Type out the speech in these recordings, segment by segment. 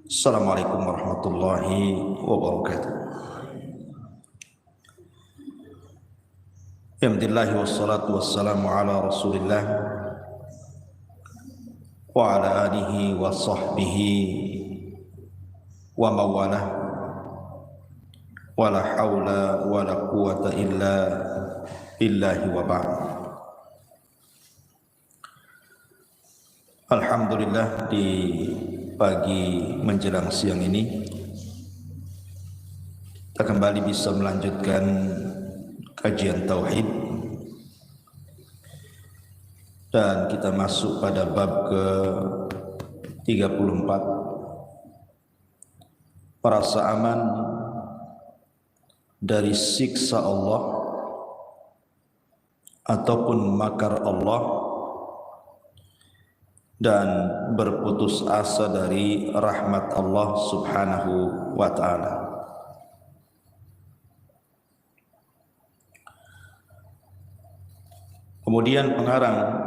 Assalamualaikum warahmatullahi wabarakatuh. Alhamdulillah wassalatu wassalamu ala Rasulillah wa ala alihi wa sahbihi wa mawalah wa la hawla wa la quwata illa billahi wa ba'd. Alhamdulillah, di pagi menjelang siang ini kita kembali bisa melanjutkan kajian tauhid dan kita masuk pada bab ke-34, merasa aman dari siksa Allah ataupun makar Allah dan berputus asa dari rahmat Allah subhanahu wa ta'ala. Kemudian pengarang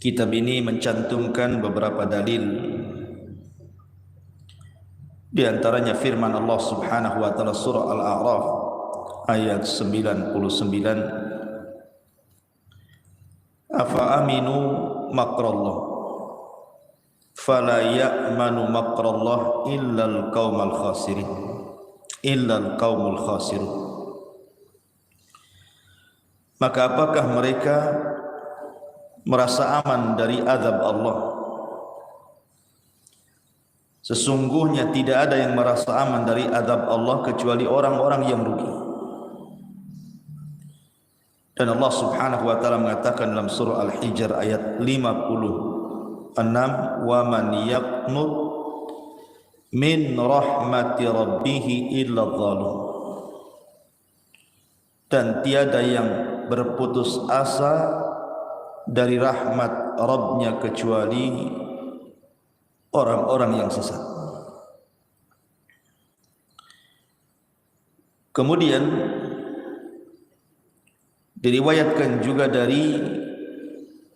kitab ini mencantumkan beberapa dalil, di antaranya firman Allah subhanahu wa ta'ala surah Al-A'raf ayat 99, afa aminu makrallah fala ya'manu makrallah illal qaumul khasirin illal qaumul khasirun. Maka apakah mereka merasa aman dari azab Allah? Sesungguhnya tidak ada yang merasa aman dari azab Allah kecuali orang-orang yang rugi. Dan Allah subhanahu wa ta'ala mengatakan dalam surah Al-Hijr ayat 56, wa man yaqnut min rahmati rabbih illa dhalun. Dan tiada yang berputus asa dari rahmat Rabbnya kecuali orang-orang yang sesat. Kemudian diriwayatkan juga dari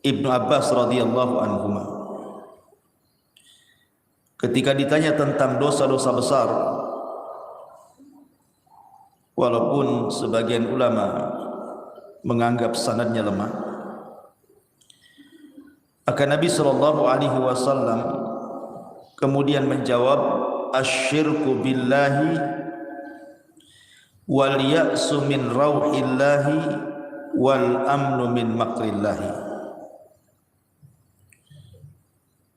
Ibnu Abbas radhiyallahu anhuma, ketika ditanya tentang dosa-dosa besar, walaupun sebagian ulama menganggap sanadnya lemah, akan Nabi sallallahu alaihi wasallam kemudian menjawab, asyirku billahi wal ya'su min rauhillahi wal amnu min makrillahi.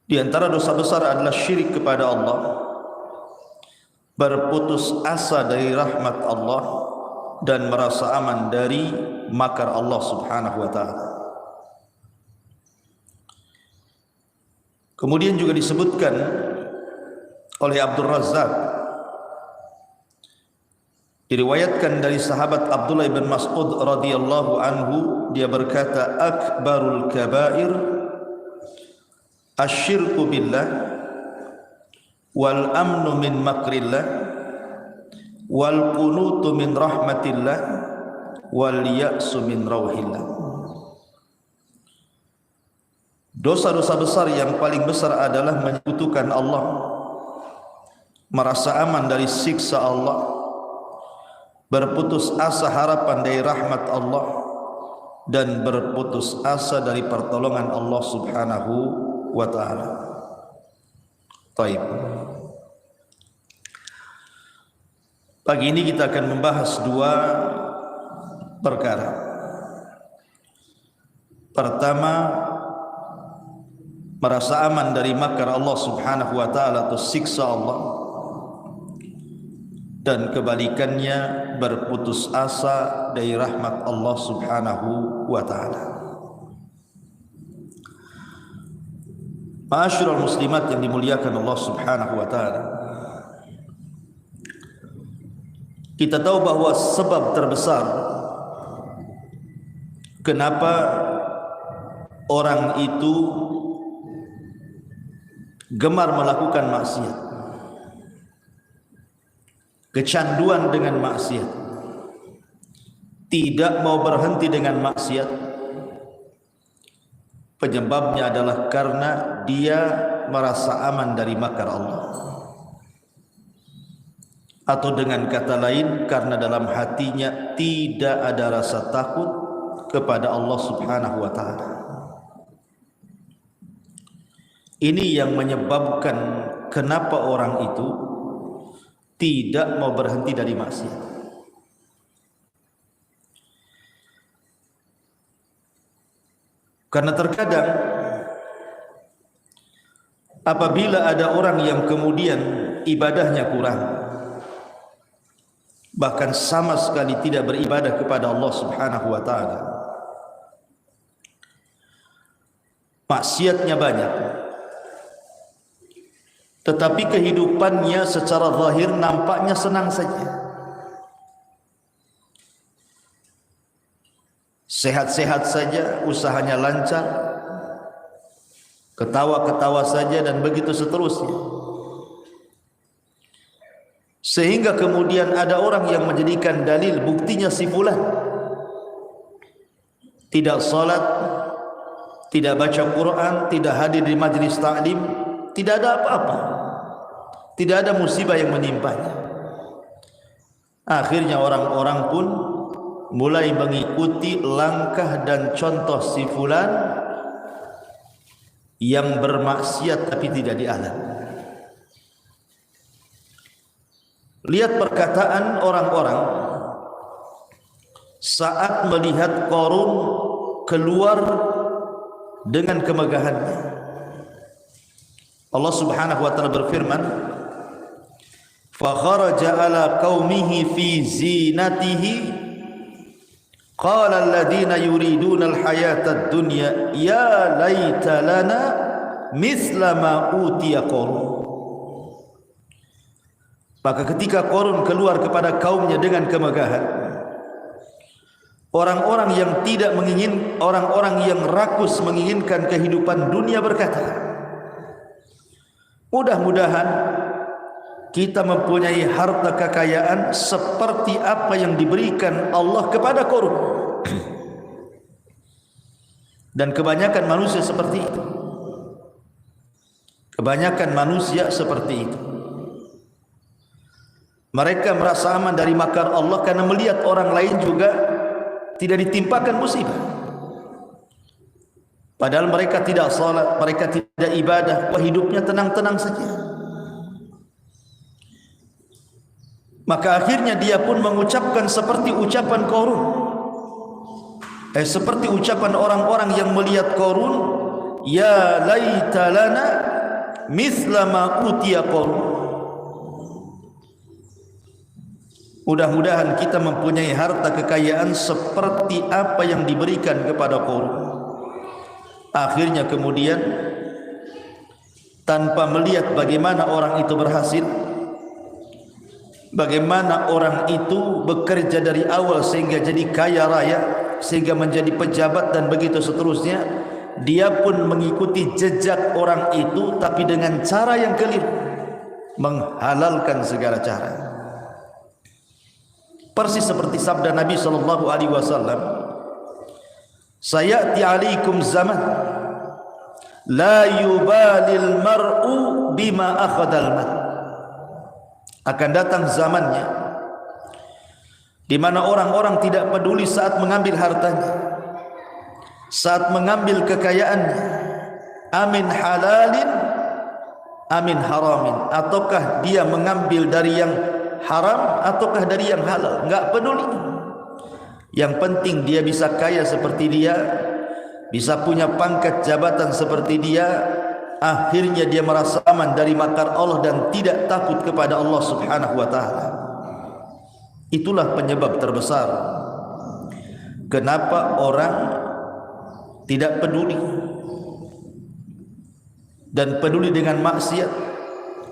Di antara dosa besar adalah syirik kepada Allah, berputus asa dari rahmat Allah, dan merasa aman dari makar Allah subhanahu wa ta'ala. Kemudian juga disebutkan oleh Abdul Razzaq, diriwayatkan dari sahabat Abdullah bin Mas'ud radhiyallahu anhu, dia berkata, akbarul kabair asyirku billah wal amnu min makrillah wal qunutu min rahmatillah wal ya'su min rauhillah. Dosa-dosa besar yang paling besar adalah menyekutukan Allah, merasa aman dari siksa Allah, berputus asa harapan dari rahmat Allah, dan berputus asa dari pertolongan Allah subhanahu wa ta'ala. Taib. Pagi ini kita akan membahas dua perkara. Pertama, merasa aman dari makar Allah subhanahu wa ta'ala atau siksa Allah, dan kebalikannya berputus asa dari rahmat Allah subhanahu wa ta'ala. Ma'asyiral muslimat yang dimuliakan Allah subhanahu wa ta'ala, kita tahu bahwa sebab terbesar kenapa orang itu gemar melakukan maksiat, kecanduan dengan maksiat, tidak mau berhenti dengan maksiat, penyebabnya adalah karena dia merasa aman dari makar Allah. Atau dengan kata lain, karena dalam hatinya tidak ada rasa takut kepada Allah Subhanahu wa ta'ala. Ini yang menyebabkan kenapa orang itu tidak mau berhenti dari maksiat. Karena terkadang apabila ada orang yang kemudian ibadahnya kurang, bahkan sama sekali tidak beribadah kepada Allah Subhanahu wa ta'ala, maksiatnya banyak, tetapi kehidupannya secara zahir nampaknya senang saja, sehat-sehat saja, usahanya lancar, ketawa-ketawa saja, dan begitu seterusnya. Sehingga kemudian ada orang yang menjadikan dalil, buktinya si fulan tidak salat, tidak baca Quran, tidak hadir di majlis ta'lim, tidak ada apa-apa, tidak ada musibah yang menimpanya. Akhirnya orang-orang pun mulai mengikuti langkah dan contoh si fulan yang bermaksiat tapi tidak dialah. Lihat perkataan orang-orang saat melihat Qarun keluar dengan kemegahannya. Allah Subhanahu wa ta'ala berfirman, fa kharaja ala qaumihi fi zinatihi qala alladhina yuriduna alhayata ad-dunya ya laita lana mithla ma utiya Qarun. Maka ketika Qarun keluar kepada kaumnya dengan kemegahan, orang-orang yang tidak mengingin, orang-orang yang rakus menginginkan kehidupan dunia berkata, mudah-mudahan kita mempunyai harta kekayaan seperti apa yang diberikan Allah kepada Qarun. Dan kebanyakan manusia seperti itu. Kebanyakan manusia seperti itu. Mereka merasa aman dari makar Allah karena melihat orang lain juga tidak ditimpakan musibah. Padahal mereka tidak salat, mereka tidak ibadah, hidupnya tenang-tenang saja. Maka akhirnya dia pun mengucapkan seperti ucapan Qarun, seperti ucapan orang-orang yang melihat Qarun, ya laita lana mithla ma utiya Qarun. Mudah-mudahan kita mempunyai harta kekayaan seperti apa yang diberikan kepada Qarun. Akhirnya kemudian tanpa melihat bagaimana orang itu berhasil, bagaimana orang itu bekerja dari awal sehingga jadi kaya raya, sehingga menjadi pejabat dan begitu seterusnya, dia pun mengikuti jejak orang itu tapi dengan cara yang keliru, menghalalkan segala cara. Persis seperti sabda Nabi SAW, sayati alaikum zaman la yubalil mar'u bima akhadal mal. Akan datang zamannya di mana orang-orang tidak peduli saat mengambil hartanya, saat mengambil kekayaannya, amin halalin amin haramin, ataukah dia mengambil dari yang haram ataukah dari yang halal, enggak peduli. Yang penting dia bisa kaya seperti dia, bisa punya pangkat jabatan seperti dia. Akhirnya dia merasa aman dari makar Allah dan tidak takut kepada Allah Subhanahu wa ta'ala. Itulah penyebab terbesar kenapa orang tidak peduli dan peduli dengan maksiat,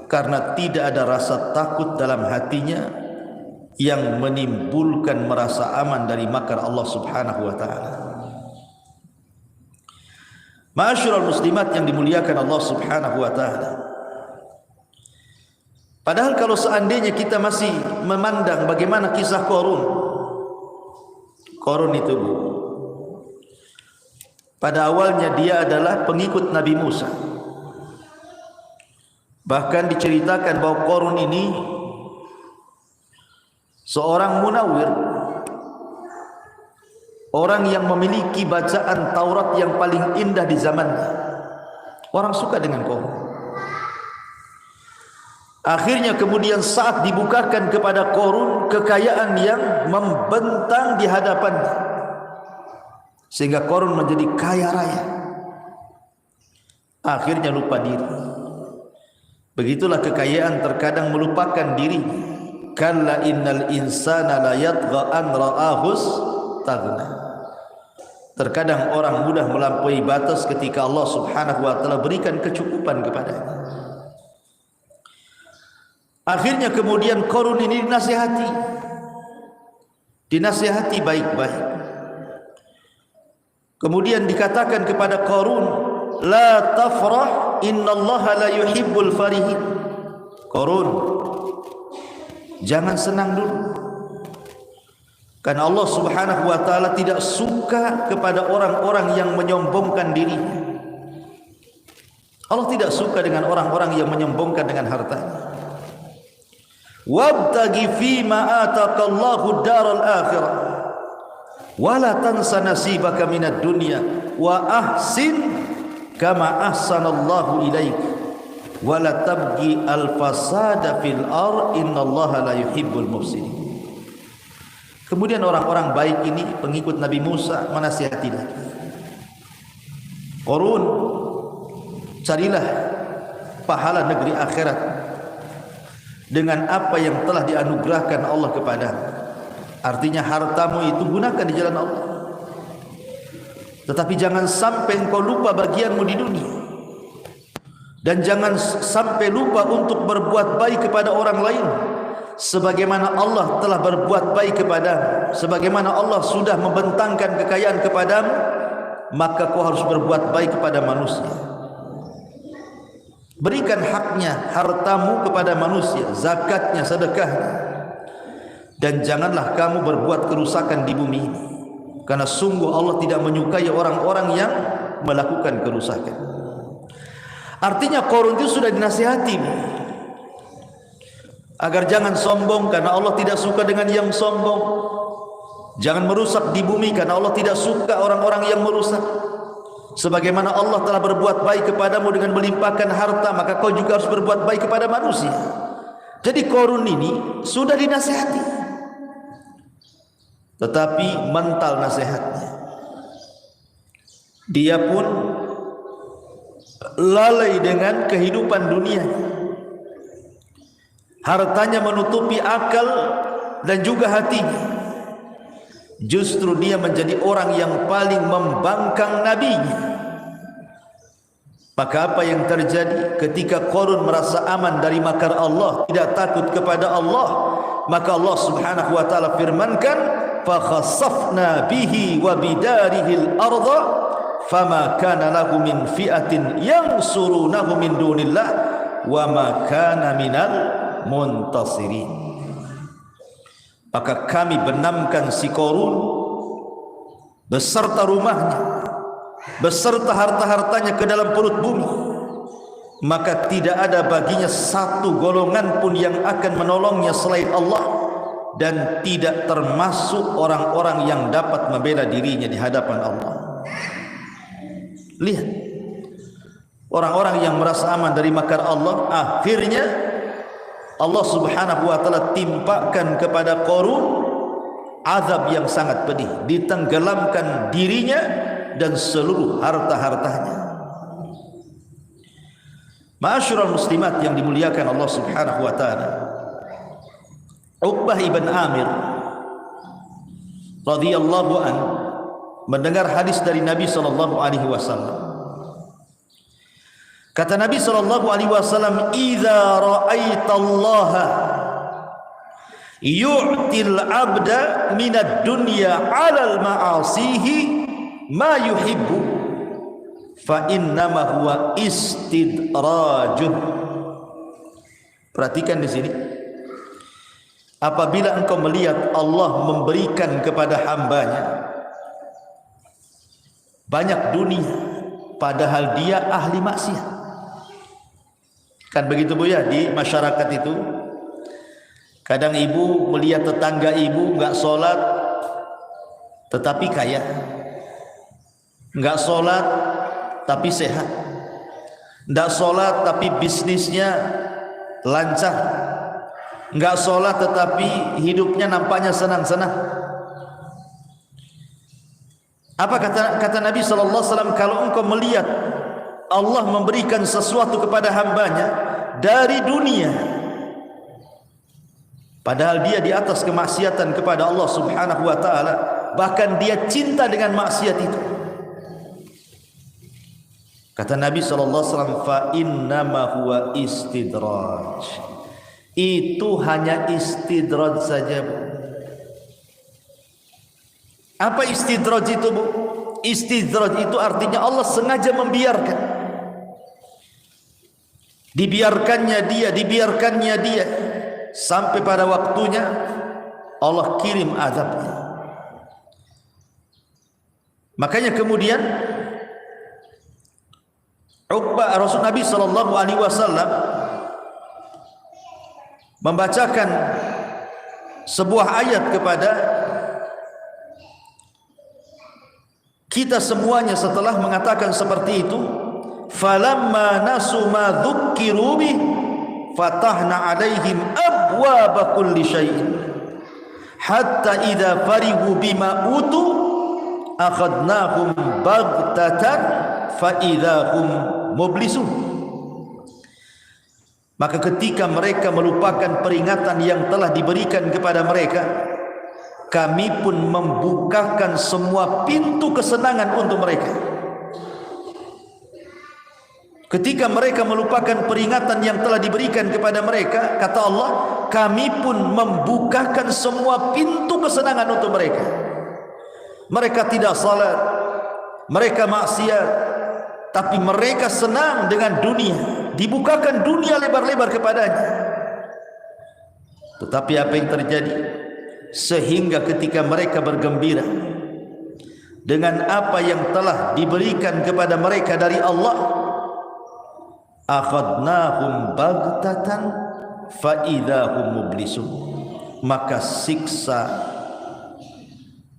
karena tidak ada rasa takut dalam hatinya yang menimbulkan merasa aman dari makar Allah Subhanahu wa ta'ala. Ma'asyiral muslimat yang dimuliakan Allah Subhanahu wa ta'ala, padahal kalau seandainya kita masih memandang bagaimana kisah Qarun itu, pada awalnya dia adalah pengikut Nabi Musa. Bahkan diceritakan bahwa Qarun ini seorang munawwir, orang yang memiliki bacaan Taurat yang paling indah di zamannya. Orang suka dengan Qarun. Akhirnya kemudian saat dibukakan kepada Qarun kekayaan yang membentang di hadapannya, sehingga Qarun menjadi kaya raya. Akhirnya lupa diri. Begitulah kekayaan terkadang melupakan diri. Kalla innal insana la yatgha an ra'ahus taghna. Terkadang orang mudah melampaui batas ketika Allah Subhanahu wa taala berikan kecukupan kepadanya. Akhirnya kemudian Qarun ini dinasihati baik-baik. Kemudian dikatakan kepada Qarun, la tafrah innallaha la yuhibbul farihin. Qarun, jangan senang dulu, karena Allah Subhanahu wa taala tidak suka kepada orang-orang yang menyombongkan diri. Allah tidak suka dengan orang-orang yang menyombongkan dengan hartanya. Wabtaghi fima ataqallahu daral akhirah wa la tansa nasibaka minad dunya wa ahsin kama ahsanallahu ilaik wa la tabghi al fasada fil ard innallaha la yuhibbul mufsidin. Kemudian orang-orang baik ini pengikut Nabi Musa menasihati lagi, Qarun, carilah pahala negeri akhirat dengan apa yang telah dianugerahkan Allah kepadamu. Artinya hartamu itu gunakan di jalan Allah, tetapi jangan sampai engkau lupa bagianmu di dunia, dan jangan sampai lupa untuk berbuat baik kepada orang lain sebagaimana Allah telah berbuat baik kepadamu. Sebagaimana Allah sudah membentangkan kekayaan kepadamu, maka kau harus berbuat baik kepada manusia. Berikan haknya, hartamu kepada manusia, zakatnya, sedekahnya. Dan janganlah kamu berbuat kerusakan di bumi ini, karena sungguh Allah tidak menyukai orang-orang yang melakukan kerusakan. Artinya Qarun itu sudah dinasihati agar jangan sombong, karena Allah tidak suka dengan yang sombong. Jangan merusak di bumi, karena Allah tidak suka orang-orang yang merusak. Sebagaimana Allah telah berbuat baik kepadamu dengan melimpahkan harta, maka kau juga harus berbuat baik kepada manusia. Jadi Qarun ini sudah dinasihati, tetapi mental nasihatnya, dia pun lalai dengan kehidupan dunia. Hartanya menutupi akal dan juga hatinya. Justru dia menjadi orang yang paling membangkang nabinya. Maka apa yang terjadi ketika Qarun merasa aman dari makar Allah, tidak takut kepada Allah, maka Allah Subhanahu wa taala firmankan, fa khassafna bihi wa bidarihi al-ardha fama kana lahu min fi'atin yansurunahu min dunillah wa ma kana minal muntasirin. Maka kami benamkan si Qarun beserta rumahnya, beserta harta-hartanya ke dalam perut bumi, maka tidak ada baginya satu golongan pun yang akan menolongnya selain Allah, dan tidak termasuk orang-orang yang dapat membela dirinya di hadapan Allah. Lihat, orang-orang yang merasa aman dari makar Allah, akhirnya Allah Subhanahu wa taala timpakan kepada Qarun azab yang sangat pedih, ditenggelamkan dirinya dan seluruh harta-hartanya. Ma'asyiral muslimat yang dimuliakan Allah Subhanahu wa taala, Uqbah ibn Amir radhiyallahu an mendengar hadis dari Nabi sallallahu alaihi wasallam. Kata Nabi sallallahu alaihi wasallam, "Idza ra'aitallaha yu'til 'abda minad dunya 'alal ma'asihi ma yuhibbu fa innama huwa istidrajuh." Perhatikan di sini. Apabila engkau melihat Allah memberikan kepada hambanya banyak dunia, padahal dia ahli maksiat. Kan begitu Bu ya, di masyarakat itu kadang ibu melihat tetangga ibu nggak sholat tetapi kaya, nggak sholat tapi sehat, nggak sholat tapi bisnisnya lancar, nggak sholat tetapi hidupnya nampaknya senang-senang. Apa kata Nabi SAW, kalau engkau melihat Allah memberikan sesuatu kepada hambanya dari dunia, padahal dia di atas kemaksiatan kepada Allah Subhanahu wa ta'ala, bahkan dia cinta dengan maksiat itu, kata Nabi SAW, fa innama huwa istidraj, itu hanya istidraj saja Bu. Apa istidraj itu Bu? Istidraj itu artinya Allah sengaja membiarkan, dibiarkannya dia sampai pada waktunya Allah kirim azabnya. Makanya kemudian Rasul Nabi SAW membacakan sebuah ayat kepada kita semuanya setelah mengatakan seperti itu, falamma nasu ma dzukkiru bih fatahna alaihim abwaaba kulli syai'in hatta idza farihu bima utu akhadnahum baghtatan fa idza hum mublisun. Maka ketika mereka melupakan peringatan yang telah diberikan kepada mereka, kami pun membukakan semua pintu kesenangan untuk mereka. Ketika mereka melupakan peringatan yang telah diberikan kepada mereka, kata Allah, kami pun membukakan semua pintu kesenangan untuk mereka. Mereka tidak salat, mereka maksiat, tapi mereka senang dengan dunia, dibukakan dunia lebar-lebar kepadanya. Tetapi apa yang terjadi? Sehingga ketika mereka bergembira dengan apa yang telah diberikan kepada mereka dari Allah, akhadnahum baghtatan fa idahum mublisun, maka siksa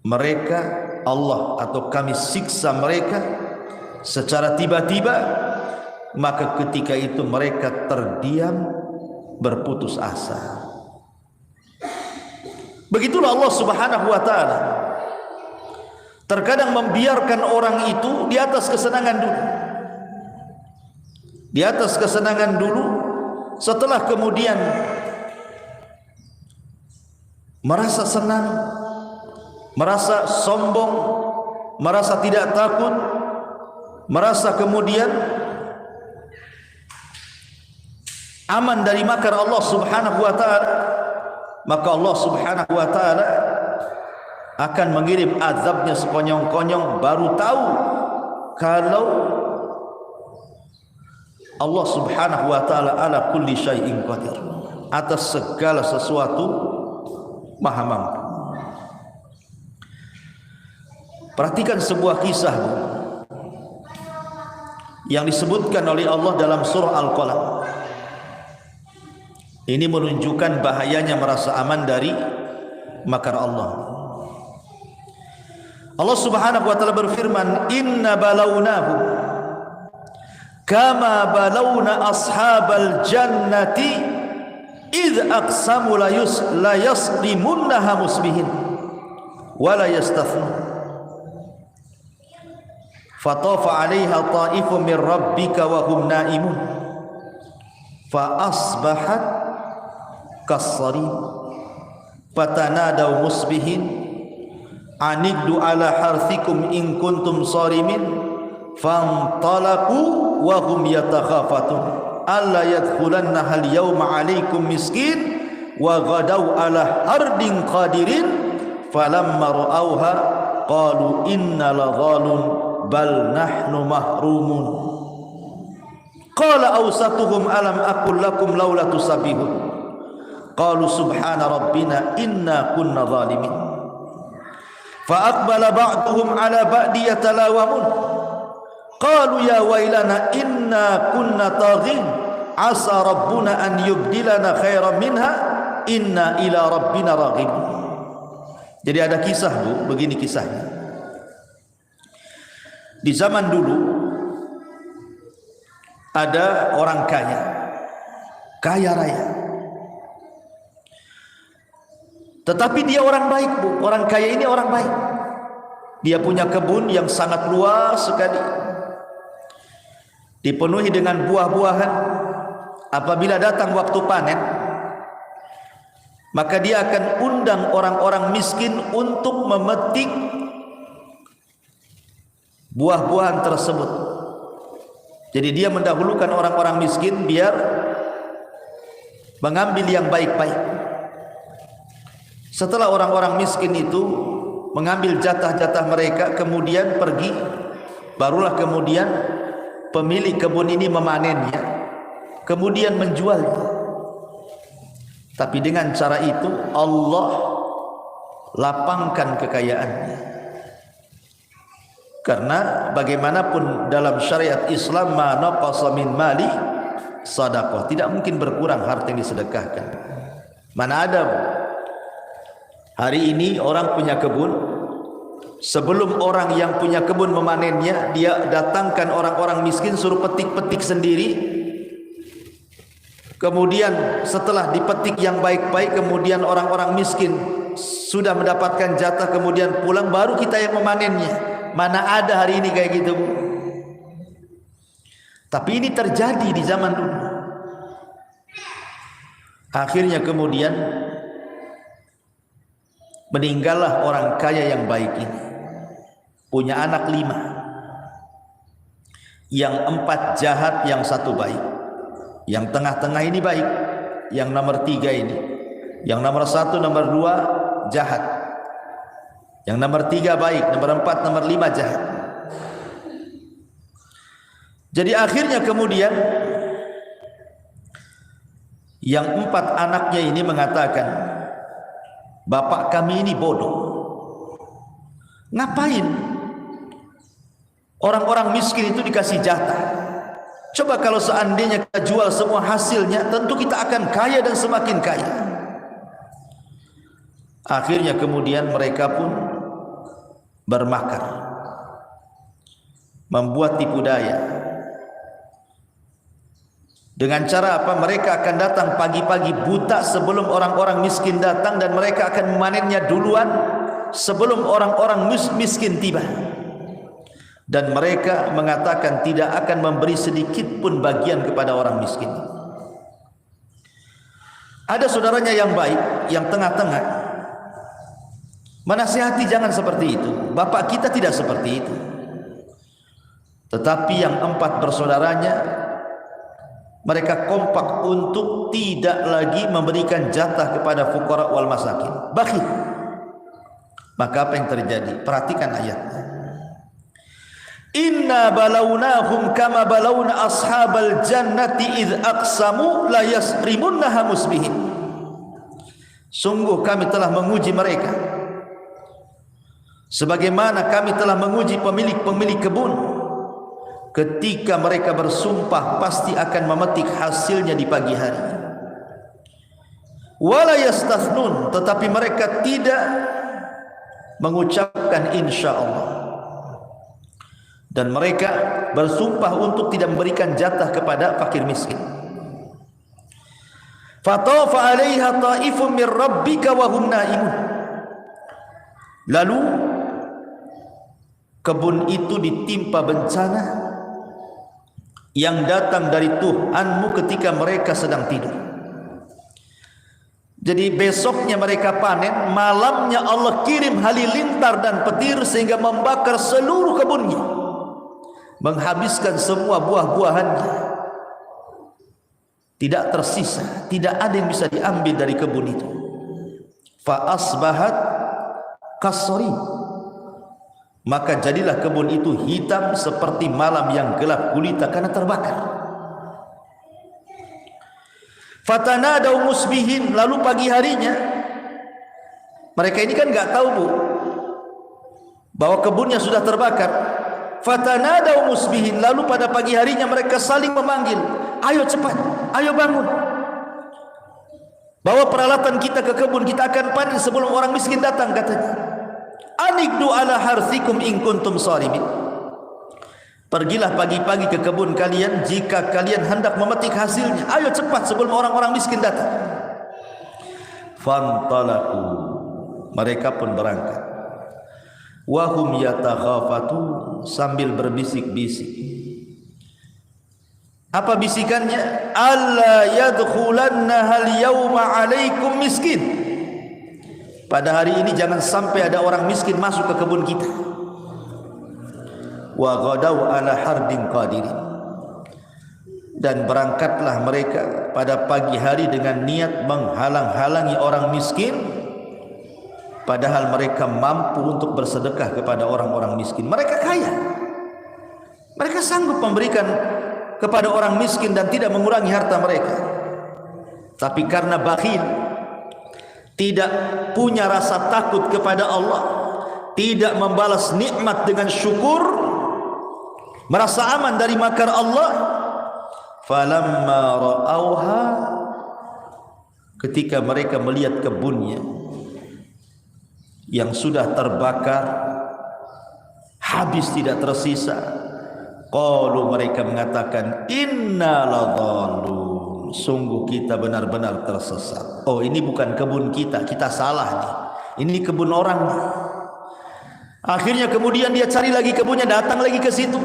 mereka Allah atau kami siksa mereka secara tiba-tiba, maka ketika itu mereka terdiam berputus asa. Begitulah Allah Subhanahu wa ta'ala terkadang membiarkan orang itu di atas kesenangan dulu, di atas kesenangan dulu, setelah kemudian merasa senang, merasa sombong, merasa tidak takut, merasa kemudian aman dari makar Allah Subhanahu wa ta'ala, maka Allah Subhanahu wa ta'ala akan mengirim azabnya sekonyong-konyong. Baru tahu kalau Allah Subhanahu wa ta'ala ala kulli syai'in qadir, atas segala sesuatu maha mampu. Perhatikan sebuah kisah yang disebutkan oleh Allah dalam surah Al-Qalam. Ini menunjukkan bahayanya merasa aman dari makar Allah. Allah Subhanahu wa ta'ala berfirman, inna balawnahu kama balawna ashabal jannati idh aqsamu la yaslimunnaha musbihin wa la yastathnun fatafa 'alaiha ta'ifun min rabbika wa hum na'imun fa asbahat kassarin fatanadaw musbihin anigdu ala harthikum in kuntum sarimin fantalaqu wa hum yatakhafatun alla yadkhulannaha al-yawma 'alaykum miskin wa ghadaw ala hardin qadirin falamma ra'awha qalu inna ladhalun bal nahnu mahrumun qala awsatuhum alam aqul lakum laula tusabbihun qalu subhana rabbina inna kunna zalimin fa aqbala ba'duhum ala ba'di yatalawamun qalu ya wailana inna kunna taghin asa rabbuna an yubdilana khairan minha inna ila rabbina raghibun. Jadi ada kisah Bu, begini kisahnya. Di zaman dulu ada orang kaya, kaya raya. Tetapi dia orang baik Bu, orang kaya ini orang baik. Dia punya kebun yang sangat luas sekali, dipenuhi dengan buah-buahan. Apabila datang waktu panen, maka dia akan undang orang-orang miskin untuk memetik buah-buahan tersebut. Jadi dia mendahulukan orang-orang miskin biar mengambil yang baik-baik. Setelah orang-orang miskin itu mengambil jatah-jatah mereka, kemudian pergi, barulah kemudian pemilik kebun ini memanennya, kemudian menjualnya. Tapi dengan cara itu Allah lapangkan kekayaannya. Karena bagaimanapun dalam syariat Islam, ma naqasa min mali sadaqah, tidak mungkin berkurang harta yang disedekahkan. Mana ada hari ini orang punya kebun, sebelum orang yang punya kebun memanennya, dia datangkan orang-orang miskin suruh petik-petik sendiri. Kemudian setelah dipetik yang baik-baik, kemudian orang-orang miskin sudah mendapatkan jatah, kemudian pulang, baru kita yang memanennya. Mana ada hari ini kayak gitu Bu. Tapi ini terjadi di zaman dulu. Akhirnya kemudian meninggallah orang kaya yang baik ini. Punya anak 5. Yang 4 jahat, yang 1 baik. Yang tengah-tengah ini baik, yang nomor 3 ini. Yang nomor 1, nomor 2 jahat. Yang nomor 3 baik, nomor 4, nomor 5 jahat. Jadi akhirnya kemudian yang 4 anaknya ini mengatakan, bapak kami ini bodoh. Ngapain orang-orang miskin itu dikasih jatah? Coba kalau seandainya kita jual semua hasilnya, tentu kita akan kaya dan semakin kaya. Akhirnya kemudian mereka pun bermakar, membuat tipu daya. Dengan cara apa? Mereka akan datang pagi-pagi buta sebelum orang-orang miskin datang, dan mereka akan memanennya duluan sebelum orang-orang miskin tiba. Dan mereka mengatakan tidak akan memberi sedikit pun bagian kepada orang miskin. Ada saudaranya yang baik, yang tengah-tengah, menasihati jangan seperti itu. Bapak kita tidak seperti itu. Tetapi yang 4 bersaudaranya, mereka kompak untuk tidak lagi memberikan jatah kepada fuqara wal masakin, bakhil. Maka apa yang terjadi? Perhatikan ayatnya. Inna balawnahum kama balawna ashabal jannati idh aqsamu la yasrimunnaha musbihin. Sungguh kami telah menguji mereka sebagaimana kami telah menguji pemilik-pemilik kebun ketika mereka bersumpah pasti akan memetik hasilnya di pagi hari. Wala yastathnun, tetapi mereka tidak mengucapkan insyaallah. Dan mereka bersumpah untuk tidak memberikan jatah kepada fakir miskin. Fatafa 'alaiha ta'ifun min rabbika wa hum naimun. Lalu kebun itu ditimpa bencana yang datang dari Tuhanmu ketika mereka sedang tidur. Jadi besoknya mereka panen, malamnya Allah kirim halilintar dan petir sehingga membakar seluruh kebunnya, menghabiskan semua buah-buahannya. Tidak tersisa, tidak ada yang bisa diambil dari kebun itu. Fa asbahat kasri, maka jadilah kebun itu hitam seperti malam yang gelap gulita karena terbakar. Fatanadaw musbihin, lalu pagi harinya, mereka ini kan nggak tahu Bu bahwa kebunnya sudah terbakar. Fatanadaw musbihin, lalu pada pagi harinya mereka saling memanggil, ayo cepat, Ayo bangun. Bawa peralatan kita ke kebun, kita akan panen sebelum orang miskin datang, katanya. Anikdu ala harthikum in kuntum sharimin. Pergilah pagi-pagi ke kebun kalian jika kalian hendak memetik hasilnya. Ayo cepat sebelum orang-orang miskin datang. Fantalaku, mereka pun berangkat. Wahum yatakhafatun, sambil berbisik-bisik. Apa bisikannya? Alla yadkhulannahal yawma alaikum miskin. Pada hari ini jangan sampai ada orang miskin masuk ke kebun kita. Wa ghadaw ala hardin qadirin. Dan berangkatlah mereka pada pagi hari dengan niat menghalang-halangi orang miskin, padahal mereka mampu untuk bersedekah kepada orang-orang miskin. Mereka kaya, mereka sanggup memberikan kepada orang miskin dan tidak mengurangi harta mereka. Tapi karena bakhil, tidak punya rasa takut kepada Allah, tidak membalas nikmat dengan syukur, merasa aman dari makar Allah. Falamma ra'auha, ketika mereka melihat kebunnya yang sudah terbakar, habis tidak tersisa, qalu, mereka mengatakan, inna ladallun, sungguh kita benar-benar tersesat. Oh, ini bukan kebun kita, kita salah nih, ini kebun orang nih. Akhirnya kemudian dia cari lagi kebunnya, datang lagi ke situ.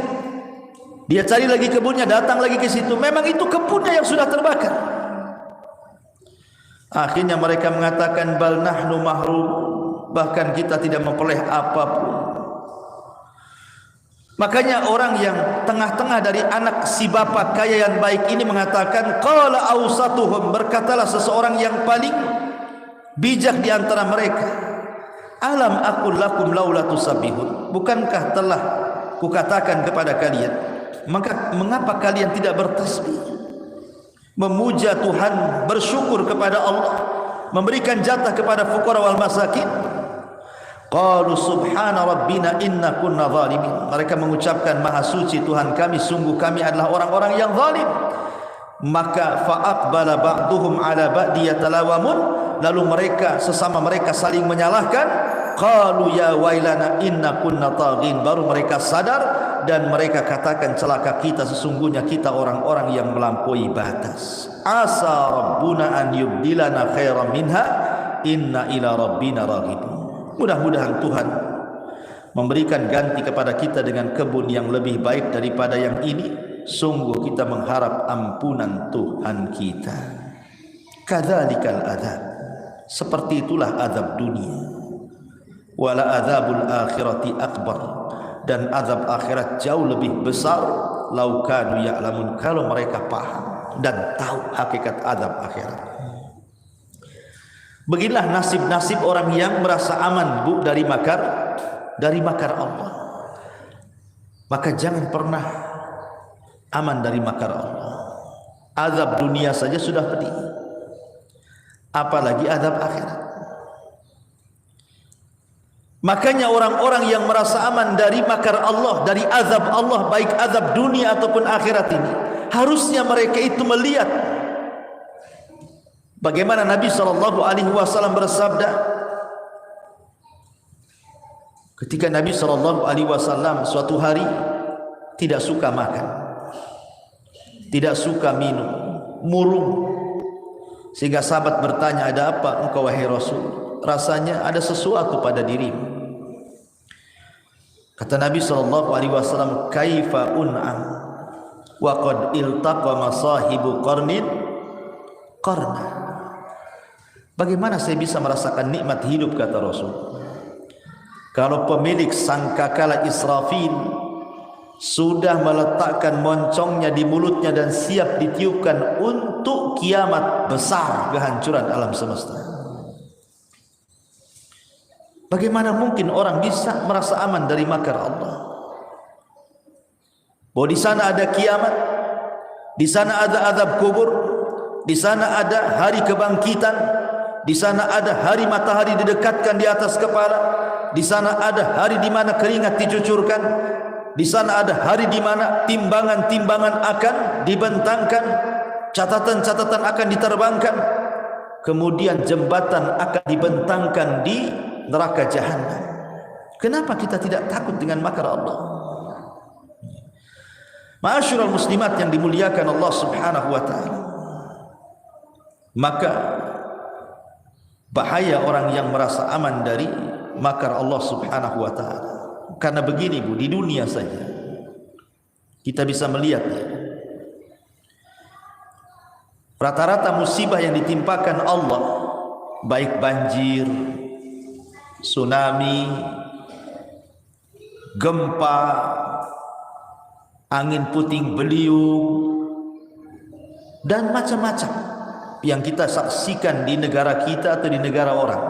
Dia cari lagi kebunnya, datang lagi ke situ. Memang itu kebunnya yang sudah terbakar. Akhirnya mereka mengatakan, bal nahnu mahrum, bahkan kita tidak memperoleh apapun. Makanya orang yang tengah-tengah dari anak si bapak kaya yang baik ini mengatakan, qala awsatuhum, berkatalah seseorang yang paling bijak di antara mereka, alam aqul lakum laula tusabbihun, bukankah telah kukatakan kepada kalian, maka mengapa kalian tidak bertasbih, memuja Tuhan, bersyukur kepada Allah, memberikan jatah kepada fuqara wal masakin? Qalu subhana rabbina inna kunna zalimin, mereka mengucapkan, maha suci Tuhan kami, sungguh kami adalah orang-orang yang zalim. Maka fa'aqbala ba'duhum ala ba'di yatalawamun, lalu mereka sesama mereka saling menyalahkan. Qalu ya wailana inna kunna taghin, baru mereka sadar dan mereka katakan, celaka kita, sesungguhnya kita orang-orang yang melampaui batas. Asa rabbuna an yubdilana khairan minha inna ila rabbina raghibun. Mudah-mudahan Tuhan memberikan ganti kepada kita dengan kebun yang lebih baik daripada yang ini. Sungguh kita mengharap ampunan Tuhan kita. Kadzalikal adzab, seperti itulah azab dunia. Wala adzabul akhirati akbar, dan azab akhirat jauh lebih besar. Lau kanu ya'lamun, kalau mereka paham dan tahu hakikat azab akhirat. Beginilah nasib-nasib orang yang merasa aman dari makar Allah. Maka jangan pernah aman dari makar Allah. Azab dunia saja sudah pedih, apalagi azab akhirat. Makanya orang-orang yang merasa aman dari makar Allah, dari azab Allah, baik azab dunia ataupun akhirat ini, harusnya mereka itu melihat bagaimana Nabi SAW bersabda ketika Nabi SAW suatu hari tidak suka makan, tidak suka minum, murung, sehingga sahabat bertanya, ada apa engkau wahai Rasul? Rasanya ada sesuatu pada dirimu. Kata Nabi SAW, kaifa un'am wa qad iltaqa masahibu qarnin qarna. Bagaimana saya bisa merasakan nikmat hidup, kata Rasul, kalau pemilik sangkakala Israfil sudah meletakkan moncongnya di mulutnya dan siap ditiupkan untuk kiamat besar, kehancuran alam semesta. Bagaimana mungkin orang bisa merasa aman dari makar Allah? Bahwa di sana ada kiamat, di sana ada azab kubur, di sana ada hari kebangkitan, di sana ada hari matahari didekatkan di atas kepala, di sana ada hari di mana keringat dicucurkan, di sana ada hari di mana timbangan-timbangan akan dibentangkan, catatan-catatan akan diterbangkan, kemudian jembatan akan dibentangkan di neraka jahanam. Kenapa kita tidak takut dengan makar Allah? Ma'asyiral muslimat yang dimuliakan Allah Subhanahu wa taala. Maka bahaya orang yang merasa aman dari makar Allah Subhanahu wa taala. Karena begini Bu, di dunia saja kita bisa melihat rata-rata musibah yang ditimpakan Allah, baik banjir, tsunami, gempa, angin puting beliung, dan macam-macam yang kita saksikan di negara kita atau di negara orang.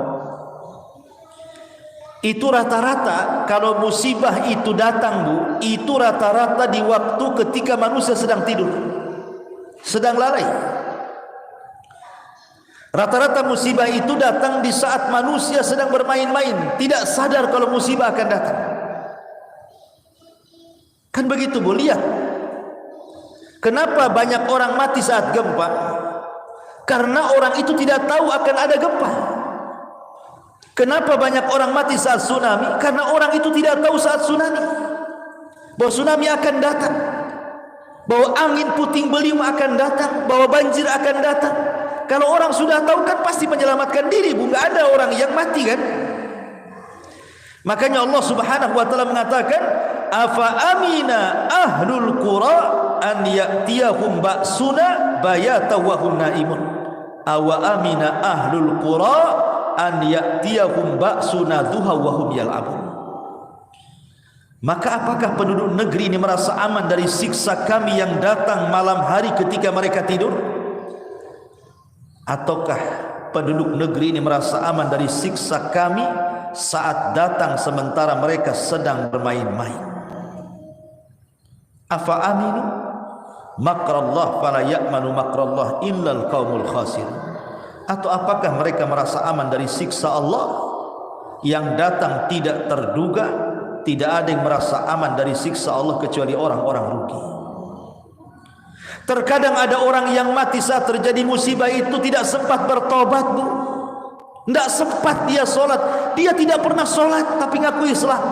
Itu rata-rata kalau musibah itu datang Bu, itu rata-rata di waktu ketika manusia sedang tidur, sedang lalai. Rata-rata musibah itu datang di saat manusia sedang bermain-main, tidak sadar kalau musibah akan datang. Kan begitu Bu, lihat. Kenapa banyak orang mati saat gempa? Karena orang itu tidak tahu akan ada gempa. Kenapa banyak orang mati saat tsunami? Karena orang itu tidak tahu saat tsunami, bahwa tsunami akan datang, bahwa angin puting beliung akan datang, bahwa banjir akan datang. Kalau orang sudah tahu kan pasti menyelamatkan diri Bu, nggak ada orang yang mati kan. Makanya Allah Subhanahu wa taala mengatakan, afa amina ahlul qura an ya'tiyahum ba'suna bayatan wa hum naimun. Awa amina ahlul qura an ya'tiyahum ba'suna duha wa hum yal'abun. Maka apakah penduduk negeri ini merasa aman dari siksa kami yang datang malam hari ketika mereka tidur? Ataukah penduduk negeri ini merasa aman dari siksa kami saat datang sementara mereka sedang bermain-main? Afa aminu makrallah fala ya'manu makrallah illal qaumul khasir. Atau apakah mereka merasa aman dari siksa Allah yang datang tidak terduga? Tidak ada yang merasa aman dari siksa Allah kecuali orang-orang rugi. Terkadang ada orang yang mati saat terjadi musibah itu tidak sempat bertobat Bu, tidak sempat dia sholat. Dia tidak pernah sholat tapi ngaku Islam.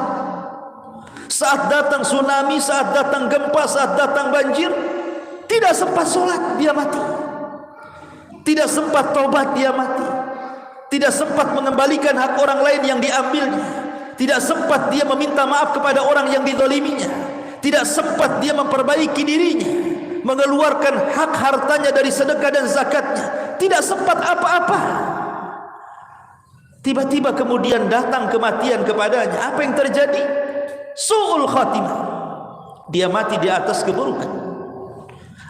Saat datang tsunami, saat datang gempa, saat datang banjir, tidak sempat sholat, dia mati. Tidak sempat tobat, dia mati. Tidak sempat mengembalikan hak orang lain yang diambilnya. Tidak sempat dia meminta maaf kepada orang yang dizaliminya. Tidak sempat dia memperbaiki dirinya, mengeluarkan hak hartanya dari sedekah dan zakatnya. Tidak sempat apa-apa. Tiba-tiba kemudian datang kematian kepadanya. Apa yang terjadi? Su'ul khatimah. Dia mati di atas keburukan.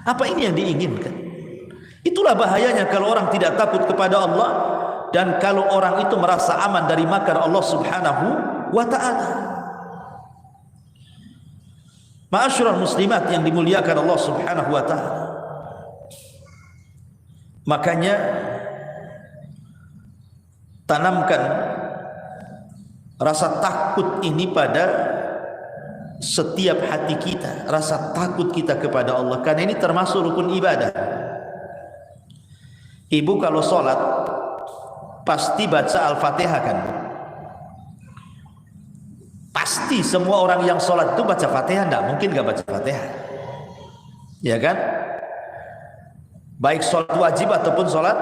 Apa ini yang diinginkan? Itulah bahayanya kalau orang tidak takut kepada Allah, dan kalau orang itu merasa aman dari makar Allah Subhanahu wa ta'ala. Ma'asyiral muslimat yang dimuliakan Allah Subhanahu wa ta'ala. Makanya tanamkan rasa takut ini pada setiap hati kita, rasa takut kita kepada Allah, karena ini termasuk rukun ibadah. Ibu kalau sholat pasti baca Al-Fatihah kan? Pasti semua orang yang sholat itu baca Fatihah, tidak mungkin gak baca Fatihah, ya kan? Baik sholat wajib ataupun sholat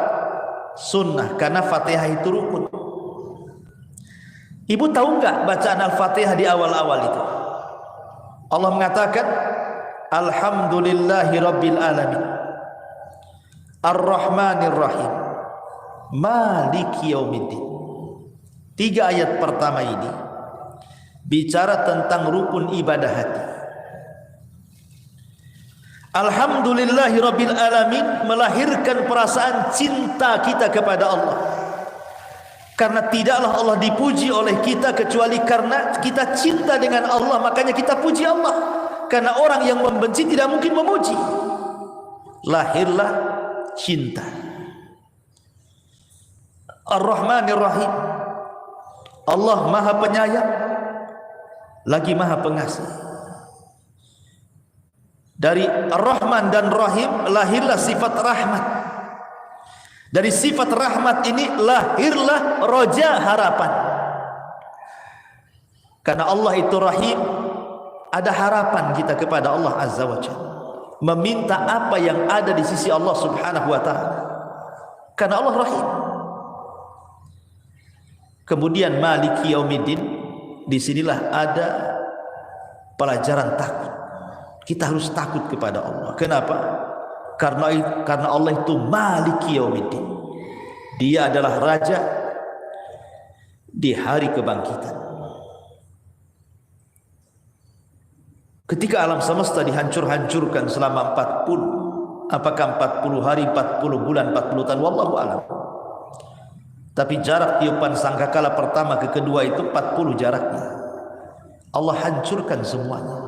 sunnah, karena Fatihah itu rukun. Ibu tahu nggak bacaan Al-Fatihah di awal-awal itu? Allah mengatakan, Alhamdulillahi Rabbil Alamin, Ar-Rahmanir Rahim, Maliki Yaumiddin. 3 ayat pertama ini bicara tentang rukun ibadah hati. Alhamdulillahi Rabbil Alamin melahirkan perasaan cinta kita kepada Allah. Karena tidaklah Allah dipuji oleh kita kecuali karena kita cinta dengan Allah, makanya kita puji Allah. Karena orang yang membenci tidak mungkin memuji. Lahirlah cinta. Ar-Rahmanir Rahim. Allah Maha Penyayang lagi Maha Pengasih. Dari Ar-Rahman dan Rahim lahirlah sifat rahmat. Dari sifat rahmat ini lahirlah roja, harapan. Karena Allah itu Rahim, ada harapan kita kepada Allah Azza wa Jalla, meminta apa yang ada di sisi Allah Subhanahu wa Ta'ala, karena Allah Rahim. Kemudian Maliki Yaumiddin, disinilah ada pelajaran takut. Kita harus takut kepada Allah. Kenapa? Karena Allah itu Maliki Yaumiddin. Dia adalah raja di hari kebangkitan. Ketika alam semesta dihancur-hancurkan selama 40, apakah 40 hari, 40 bulan, 40 tahun, wallahu a'lam. Tapi jarak tiupan sangkakala pertama ke kedua itu 40 jaraknya. Allah hancurkan semuanya.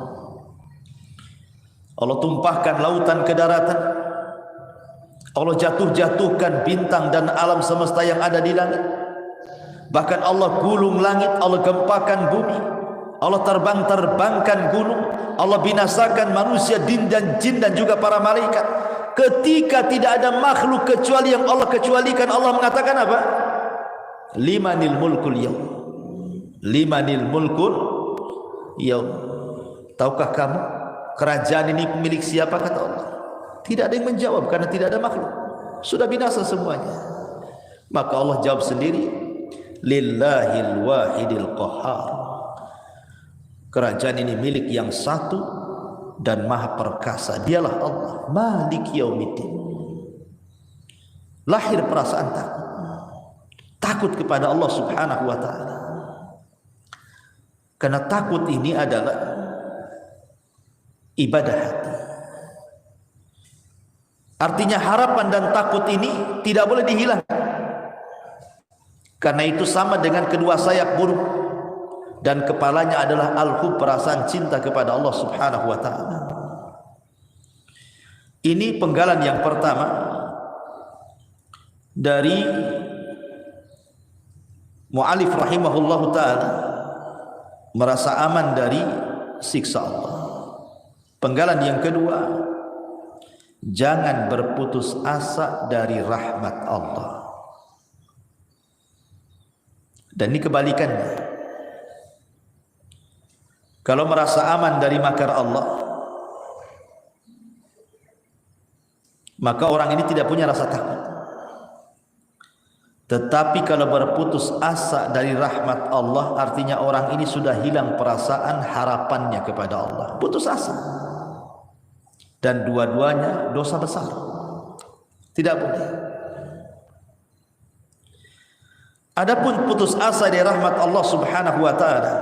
Allah tumpahkan lautan ke daratan. Allah jatuhkan bintang dan alam semesta yang ada di langit. Bahkan Allah gulung langit, Allah gempakan bumi, Allah terbangkan gunung, Allah binasakan manusia, jin dan juga para malaikat. Ketika tidak ada makhluk kecuali yang Allah kecualikan, Allah mengatakan apa? Limanil mulkul yaum. Limanil mulkul yaum. Tahukah kamu kerajaan ini milik siapa, kata Allah? Tidak ada yang menjawab karena tidak ada makhluk. Sudah binasa semuanya. Maka Allah jawab sendiri, lillahil wahidil qahhar. Kerajaan ini milik yang satu dan maha perkasa. Dialah Allah, Maliki Yaumiddin. Lahir perasaan takut. Takut kepada Allah Subhanahu wa Ta'ala. Karena takut ini adalah ibadah hati. Artinya harapan dan takut ini tidak boleh dihilangkan. Karena itu sama dengan kedua sayap burung, dan kepalanya adalah al-hub, perasaan cinta kepada Allah Subhanahu wa Ta'ala. Ini penggalan yang pertama dari mu'alif rahimahullahu ta'ala, merasa aman dari siksa Allah. Penggalan yang kedua, jangan berputus asa dari rahmat Allah. Dan ini kebalikannya. Kalau merasa aman dari makar Allah, maka orang ini tidak punya rasa takut. Tetapi kalau berputus asa dari rahmat Allah, artinya orang ini sudah hilang perasaan harapannya kepada Allah. Putus asa. Dan dua-duanya dosa besar. Tidak boleh. Adapun putus asa dari rahmat Allah Subhanahu wa Ta'ala,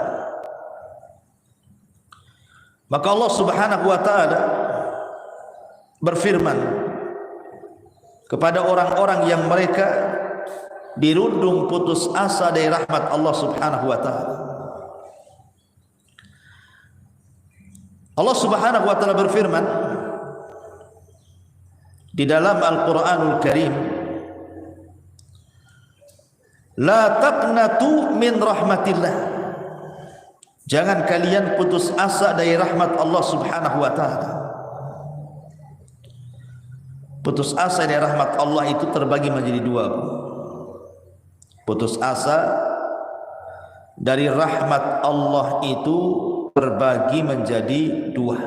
maka Allah Subhanahu wa Ta'ala berfirman kepada orang-orang yang mereka dirundung putus asa dari rahmat Allah Subhanahu wa Ta'ala. Allah Subhanahu wa Ta'ala berfirman di dalam Al-Quranul Karim, la taqnatu min rahmatillah. Jangan kalian putus asa dari rahmat Allah Subhanahu wa Ta'ala. Putus asa dari rahmat Allah itu terbagi menjadi dua. Putus asa dari rahmat Allah itu terbagi menjadi dua.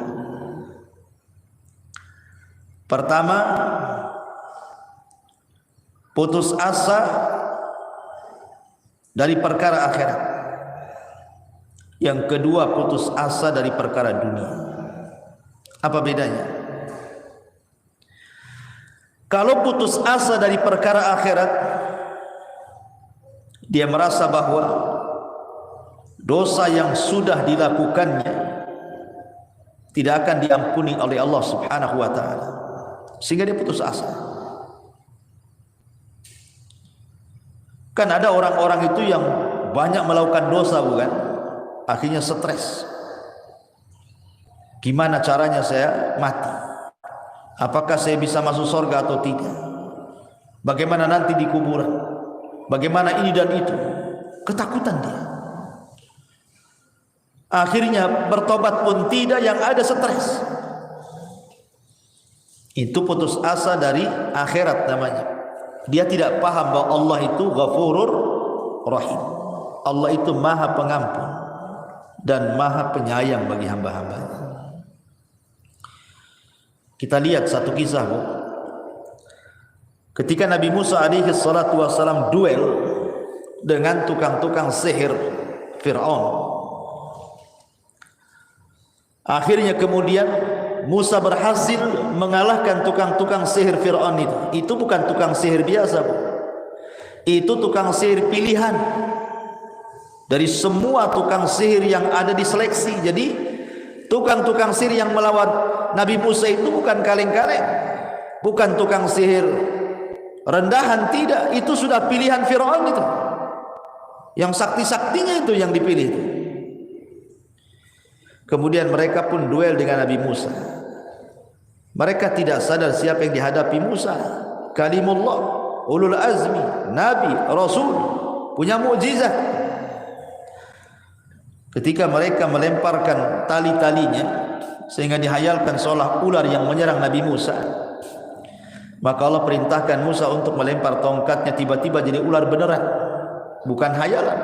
Pertama, putus asa dari perkara akhirat. Yang kedua, putus asa dari perkara dunia. Apa bedanya? Kalau putus asa dari perkara akhirat, dia merasa bahwa dosa yang sudah dilakukannya tidak akan diampuni oleh Allah Subhanahu wa Ta'ala, sehingga dia putus asa. Kan ada orang-orang itu yang banyak melakukan dosa, bukan? Akhirnya stres. Gimana caranya saya mati? Apakah saya bisa masuk surga atau tidak? Bagaimana nanti di kuburan? Bagaimana ini dan itu? Ketakutan dia. Akhirnya bertobat pun tidak, yang ada stres. Itu putus asa dari akhirat namanya. Dia tidak paham bahwa Allah itu Ghafurur Rahim. Allah itu Maha Pengampun dan Maha Penyayang bagi hamba-hambanya. Kita lihat satu kisah, Bu. Ketika Nabi Musa alaihi salatu wasalam duel dengan tukang-tukang sihir Fir'aun, akhirnya kemudian Musa berhasil mengalahkan tukang-tukang sihir Fir'aun itu. Itu bukan tukang sihir biasa, Bu. Itu tukang sihir pilihan. Dari semua tukang sihir yang ada di seleksi. Jadi tukang-tukang sihir yang melawan Nabi Musa itu bukan kaleng-kaleng, bukan tukang sihir rendahan, tidak. Itu sudah pilihan Fir'aun itu. Yang sakti-saktinya itu yang dipilih itu. Kemudian mereka pun duel dengan Nabi Musa. Mereka tidak sadar siapa yang dihadapi Musa. Kalimullah, ulul azmi, Nabi, Rasul, punya mukjizat. Ketika mereka melemparkan tali-talinya sehingga dihayalkan seolah ular yang menyerang Nabi Musa, maka Allah perintahkan Musa untuk melempar tongkatnya, tiba-tiba jadi ular beneran, bukan hayalan.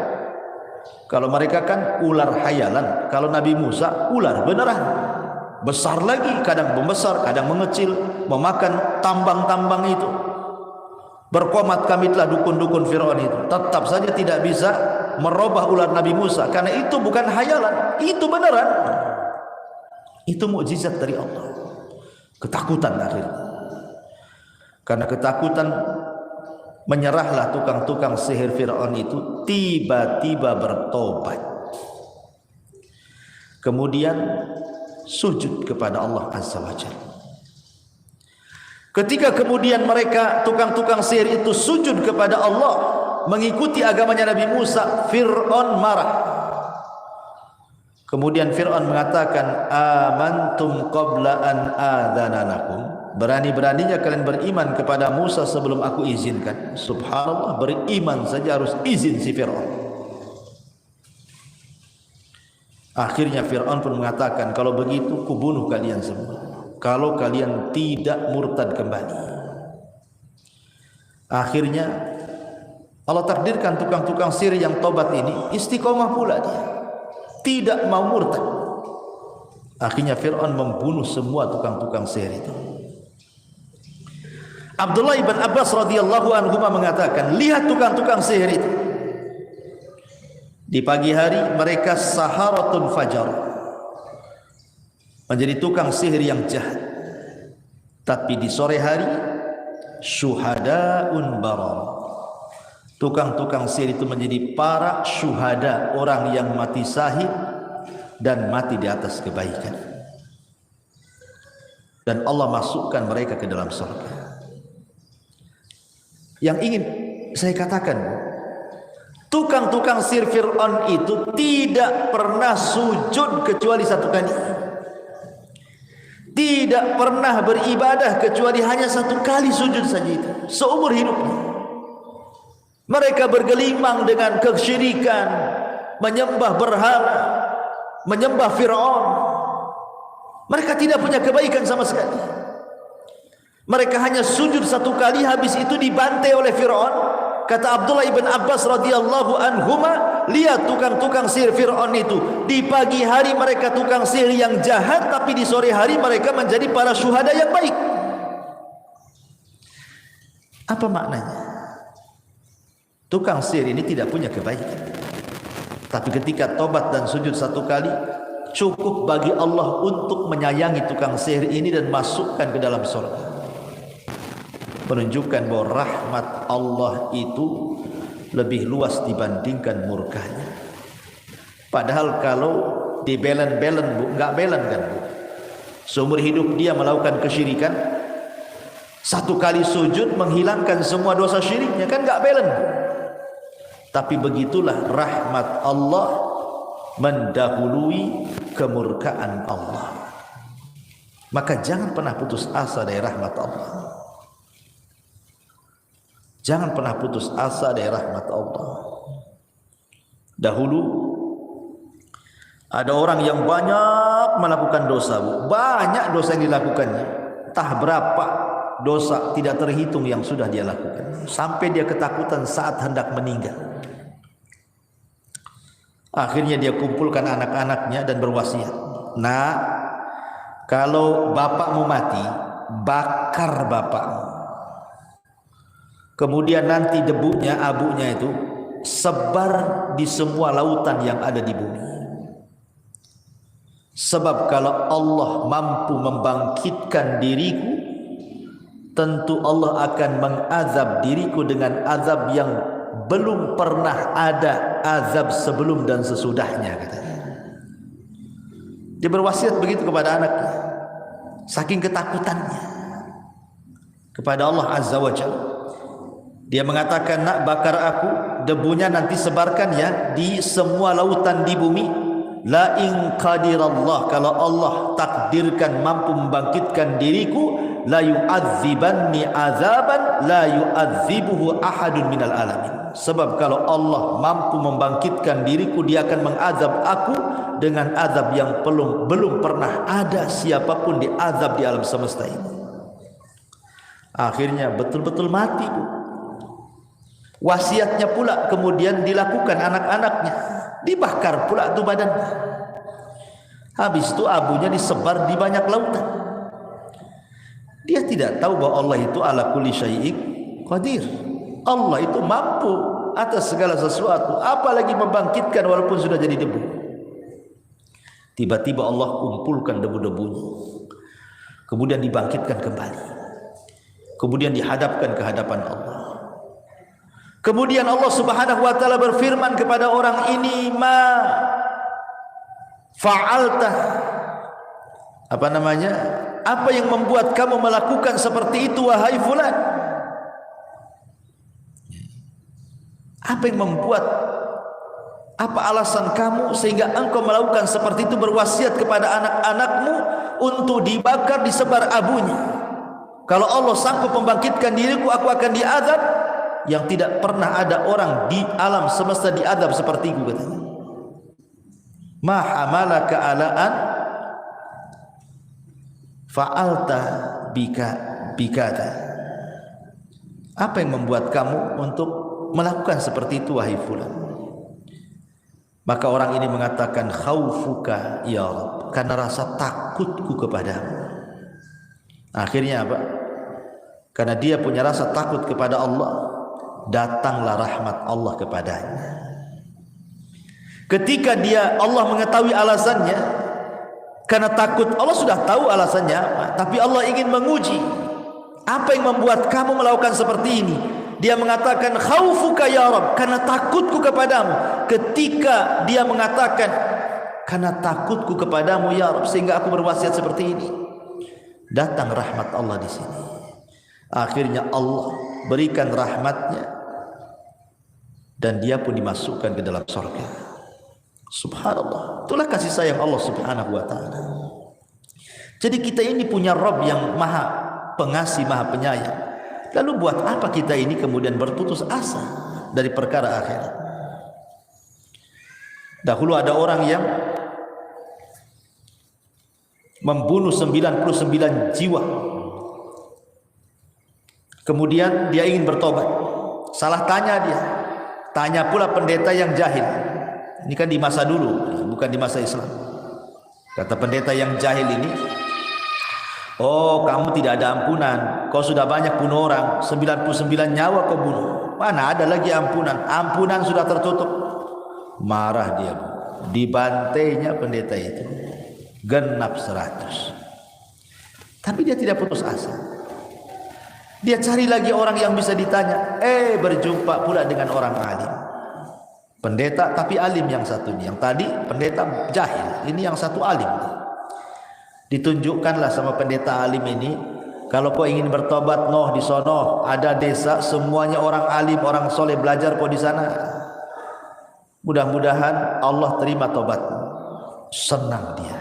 Kalau mereka kan ular hayalan, kalau Nabi Musa ular beneran, besar lagi, kadang membesar, kadang mengecil, memakan tambang-tambang itu. Berkomat kamitlah dukun-dukun Fir'aun itu, tetap saja tidak bisa merubah ular Nabi Musa, karena itu bukan hayalan, itu beneran. Itu mukjizat dari Allah. Ketakutan akhirnya. Karena ketakutan, menyerahlah tukang-tukang sihir Fir'aun itu, tiba-tiba bertobat. Kemudian sujud kepada Allah Azza wa Jalla. Ketika kemudian mereka tukang-tukang sihir itu sujud kepada Allah, mengikuti agamanya Nabi Musa, Fir'aun marah. Kemudian Fir'aun mengatakan, amantum qabla an adzananakum. Berani-beraninya kalian beriman kepada Musa sebelum aku izinkan. Subhanallah, beriman saja harus izin si Fir'aun. Akhirnya Fir'aun pun mengatakan, kalau begitu kubunuh kalian semua, kalau kalian tidak murtad kembali. Akhirnya Allah takdirkan tukang-tukang sihir yang tobat ini istiqomah pula dia, tidak mau murtad. Akhirnya Fir'aun membunuh semua tukang-tukang sihir itu. Abdullah ibn Abbas radhiyallahu anhu mengatakan, lihat tukang-tukang sihir itu. Di pagi hari mereka saharatun fajar, menjadi tukang sihir yang jahat. Tapi di sore hari syuhadaun barar, tukang-tukang sihir itu menjadi para syuhada, orang yang mati syahid dan mati di atas kebaikan. Dan Allah masukkan mereka ke dalam surga. Yang ingin saya katakan, tukang-tukang sihir Fir'aun itu tidak pernah sujud kecuali satu kali. Tidak pernah beribadah kecuali hanya satu kali sujud saja itu, seumur hidupnya. Mereka bergelimang dengan kesyirikan, menyembah berhala, menyembah Fir'aun. Mereka tidak punya kebaikan sama sekali. Mereka hanya sujud satu kali, habis itu dibantai oleh Fir'aun. Kata Abdullah ibn Abbas radhiyallahu anhuma, lihat tukang-tukang sihir Fir'aun itu. Di pagi hari mereka tukang sihir yang jahat, tapi di sore hari mereka menjadi para syuhada yang baik. Apa maknanya? Tukang sihir ini tidak punya kebaikan, tapi ketika tobat dan sujud satu kali, cukup bagi Allah untuk menyayangi tukang sihir ini dan masukkan ke dalam surga. Menunjukkan bahwa rahmat Allah itu lebih luas dibandingkan murkanya. Padahal kalau di belen-belen, Bu, enggak belen kan, Bu. Seumur hidup dia melakukan kesyirikan, satu kali sujud menghilangkan semua dosa syiriknya, kan enggak belen. Tapi begitulah rahmat Allah mendahului kemurkaan Allah. Maka jangan pernah putus asa dari rahmat Allah. Jangan pernah putus asa dari rahmat Allah. Dahulu ada orang yang banyak melakukan dosa, Bu. Banyak dosa yang dilakukannya, entah berapa dosa tidak terhitung yang sudah dia lakukan, sampai dia ketakutan saat hendak meninggal. Akhirnya dia kumpulkan anak-anaknya dan berwasiat, "Nak, kalau bapakmu mati, bakar bapakmu. Kemudian nanti debunya, abunya itu sebar di semua lautan yang ada di bumi. Sebab kalau Allah mampu membangkitkan diriku, tentu Allah akan mengazab diriku dengan azab yang belum pernah ada azab sebelum dan sesudahnya," katanya. Dia berwasiat begitu kepada anaknya, saking ketakutannya kepada Allah Azza wa Jalla. Dia mengatakan, "Nak, bakar aku, debunya nanti sebarkan ya di semua lautan di bumi. La in qadirallah, kalau Allah takdirkan mampu membangkitkan diriku, la yu'adzibanni azaban la yu'adzibuhu ahadun minal alamin." Sebab kalau Allah mampu membangkitkan diriku, dia akan mengazab aku dengan azab yang belum pernah ada siapapun diazab di alam semesta ini. Akhirnya betul-betul mati, Bu. Wasiatnya pula kemudian dilakukan anak-anaknya, dibakar pula itu badannya. Habis itu abunya disebar di banyak lautan. Dia tidak tahu bahwa Allah itu ala kulli syai'in qadir. Allah itu mampu atas segala sesuatu, apalagi membangkitkan walaupun sudah jadi debu. Tiba-tiba Allah kumpulkan debu-debunya, kemudian dibangkitkan kembali, kemudian dihadapkan ke hadapan Allah. Kemudian Allah Subhanahu wa taala berfirman kepada orang ini, "Ma fa'alta?" Apa namanya? Apa yang membuat kamu melakukan seperti itu, wahai fulan? Apa yang membuat, apa alasan kamu sehingga engkau melakukan seperti itu, berwasiat kepada anak-anakmu untuk dibakar, disebar abunya? Kalau Allah sanggup membangkitkan diriku, aku akan diazab yang tidak pernah ada orang di alam semesta diazab sepertiku, katanya. Ma hamalaka ala'an fa'alta bikata. Apa yang membuat kamu untuk melakukan seperti itu, wahai fulan? Maka orang ini mengatakan, khaufuka ya Rabb, karena rasa takutku kepadamu. Akhirnya apa? Karena dia punya rasa takut kepada Allah, datanglah rahmat Allah kepadanya. Ketika Allah mengetahui alasannya, karena takut, Allah sudah tahu alasannya apa, tapi Allah ingin menguji, apa yang membuat kamu melakukan seperti ini? Dia mengatakan, khaufuka ya Rabb, karena takutku kepadamu. Ketika dia mengatakan, karena takutku kepadamu ya Rabb, sehingga aku berwasiat seperti ini, datang rahmat Allah di sini. Akhirnya Allah berikan rahmatnya dan dia pun dimasukkan ke dalam surga. Subhanallah, itulah kasih sayang Allah Subhanahu wa ta'ala. Jadi kita ini punya Rabb yang maha pengasih, maha penyayang. Lalu buat apa kita ini kemudian berputus asa dari perkara akhirat? Dahulu ada orang yang membunuh 99 jiwa, kemudian dia ingin bertobat. Salah tanya dia, tanya pula pendeta yang jahil. Ini kan di masa dulu, bukan di masa Islam. Kata pendeta yang jahil ini, "Oh, kamu tidak ada ampunan. Kau sudah banyak bunuh orang, 99 nyawa kau bunuh. Mana ada lagi ampunan? Ampunan sudah tertutup." Marah dia, dibantainya pendeta itu genap 100. Tapi dia tidak putus asa. Dia cari lagi orang yang bisa ditanya. Berjumpa pula dengan orang alim, pendeta tapi alim yang satu ini. Yang tadi pendeta jahil, ini yang satu alim. Ditunjukkanlah sama pendeta alim ini, kalau kau ingin bertobat, di sono ada desa semuanya orang alim, orang soleh, belajar kau di sana. Mudah-mudahan Allah terima tobatmu. Senang dia,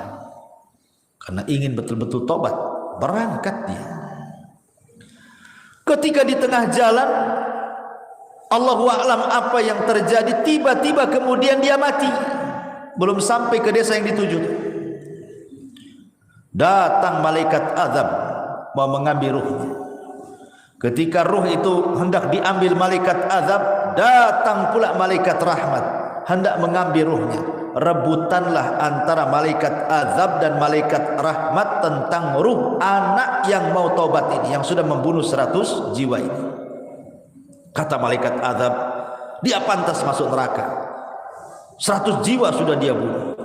karena ingin betul-betul tobat. Berangkat dia. Ketika di tengah jalan, Allahu a'lam apa yang terjadi, tiba-tiba kemudian dia mati. Belum sampai ke desa yang dituju, datang malaikat azab mau mengambil ruhnya. Ketika ruh itu hendak diambil malaikat azab, datang pula malaikat rahmat hendak mengambil ruhnya. Rebutanlah antara malaikat azab dan malaikat rahmat tentang ruh anak yang mau taubat ini, yang sudah membunuh 100 jiwa ini. Kata malaikat azab, dia pantas masuk neraka, 100 jiwa sudah dia bunuh.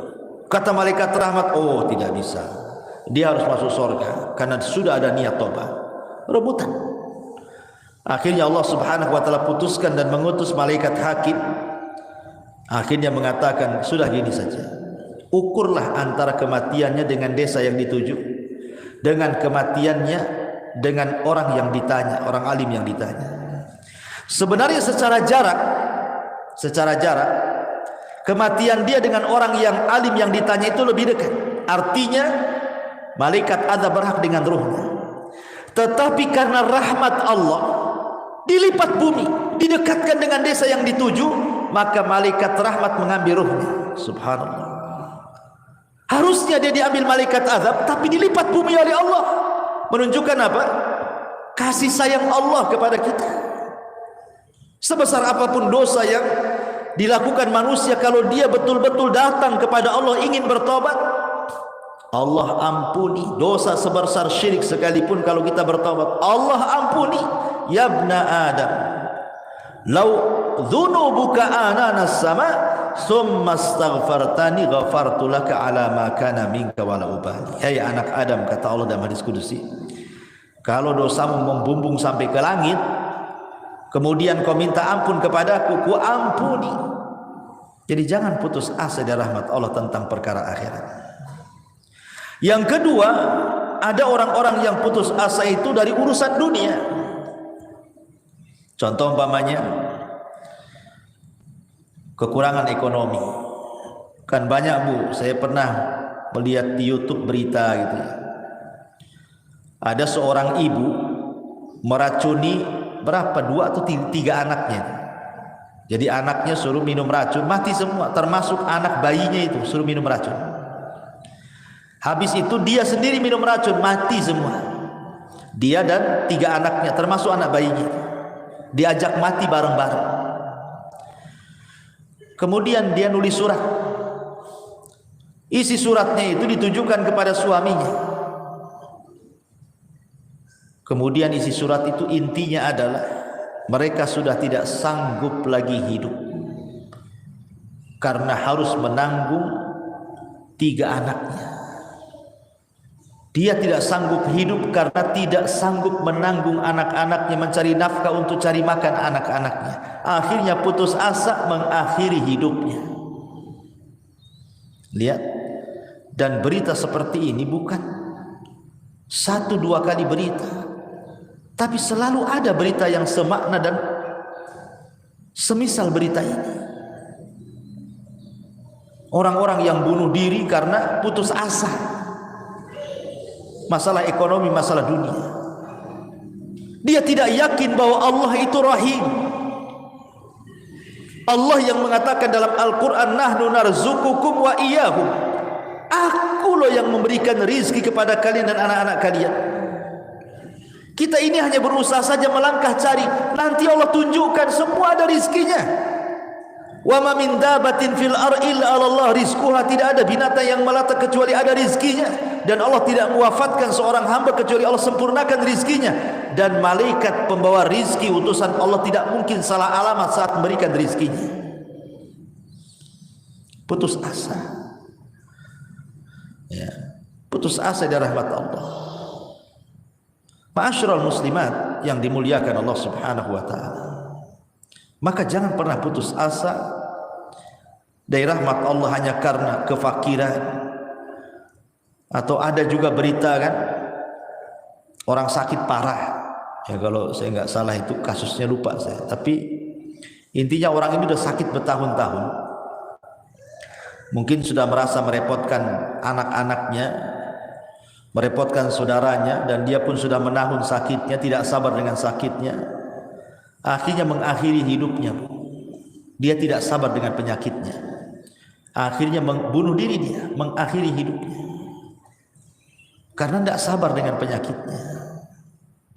Kata malaikat rahmat, oh tidak bisa, dia harus masuk surga karena sudah ada niat taubat. Rebutan. Akhirnya Allah subhanahu wa ta'ala putuskan dan mengutus malaikat hakim. Akhirnya mengatakan, sudah gini saja, ukurlah antara kematiannya dengan desa yang dituju, dengan kematiannya dengan orang yang ditanya, orang alim yang ditanya. Sebenarnya secara jarak kematian dia dengan orang yang alim yang ditanya itu lebih dekat. Artinya malaikat azab berhak dengan ruhnya. Tetapi karena rahmat Allah, dilipat bumi, didekatkan dengan desa yang dituju, maka malaikat rahmat mengambil ruhnya. Subhanallah. Harusnya dia diambil malaikat azab, tapi dilipat bumi oleh Allah. Menunjukkan apa? Kasih sayang Allah kepada kita. Sebesar apapun dosa yang dilakukan manusia, kalau dia betul-betul datang kepada Allah ingin bertobat, Allah ampuni. Dosa sebesar syirik sekalipun kalau kita bertobat, Allah ampuni. Ya ibna Adam, lau dhunubuka ananas sama summa astaghfartani ghafartu laka ala ma kana minka wala ubali. Hai anak Adam, kata Allah dalam hadis kudusi, kalau dosamu membumbung sampai ke langit, kemudian kau minta ampun kepadaku, ku ampuni. Jadi jangan putus asa dari rahmat Allah tentang perkara akhirat. Yang kedua, ada orang-orang yang putus asa itu dari urusan dunia. Contoh umpamanya kekurangan ekonomi. Kan banyak Bu, saya pernah melihat di YouTube berita gitu ya. Ada seorang ibu meracuni berapa, 2 atau 3 anaknya. Jadi anaknya suruh minum racun, mati semua, termasuk anak bayinya itu suruh minum racun. Habis itu dia sendiri minum racun, mati semua. Dia dan 3 anaknya, termasuk anak bayinya, diajak mati bareng-bareng. Kemudian dia nulis surat. Isi suratnya itu ditujukan kepada suaminya. Kemudian isi surat itu intinya adalah mereka sudah tidak sanggup lagi hidup karena harus menanggung 3 anaknya. Dia tidak sanggup hidup karena tidak sanggup menanggung anak-anaknya, mencari nafkah untuk cari makan anak-anaknya. Akhirnya putus asa mengakhiri hidupnya. Lihat, dan berita seperti ini bukan 1-2 kali berita, tapi selalu ada berita yang semakna dan semisal berita ini. Orang-orang yang bunuh diri karena putus asa. Masalah ekonomi, masalah dunia. Dia tidak yakin bahwa Allah itu Rahim. Allah yang mengatakan dalam Al-Quran, nahnu narzukukum wa iyahum. Aku loh yang memberikan rizki kepada kalian dan anak-anak kalian. Kita ini hanya berusaha saja melangkah cari. Nanti Allah tunjukkan semua ada rizkinya. Wa ma min dabatin fil ardi illa 'ala Allah rizquha. Tidak ada binatang yang melata kecuali ada rizkinya. Dan Allah tidak mewafatkan seorang hamba kecuali Allah sempurnakan rizkinya. Dan malaikat pembawa rizki utusan Allah tidak mungkin salah alamat saat memberikan rizkinya. Putus asa, ya, putus asa dari rahmat Allah. Ma'asyiral muslimat yang dimuliakan Allah subhanahu wa ta'ala, maka jangan pernah putus asa dari rahmat Allah hanya karena kefakiran. Atau ada juga berita kan, orang sakit parah. Ya kalau saya nggak salah itu kasusnya, lupa saya. Tapi intinya orang ini sudah sakit bertahun-tahun. Mungkin sudah merasa merepotkan anak-anaknya, merepotkan saudaranya, dan dia pun sudah menahun sakitnya, tidak sabar dengan sakitnya. Akhirnya mengakhiri hidupnya. Dia tidak sabar dengan penyakitnya. Akhirnya bunuh diri dia, mengakhiri hidupnya. Karena tidak sabar dengan penyakitnya.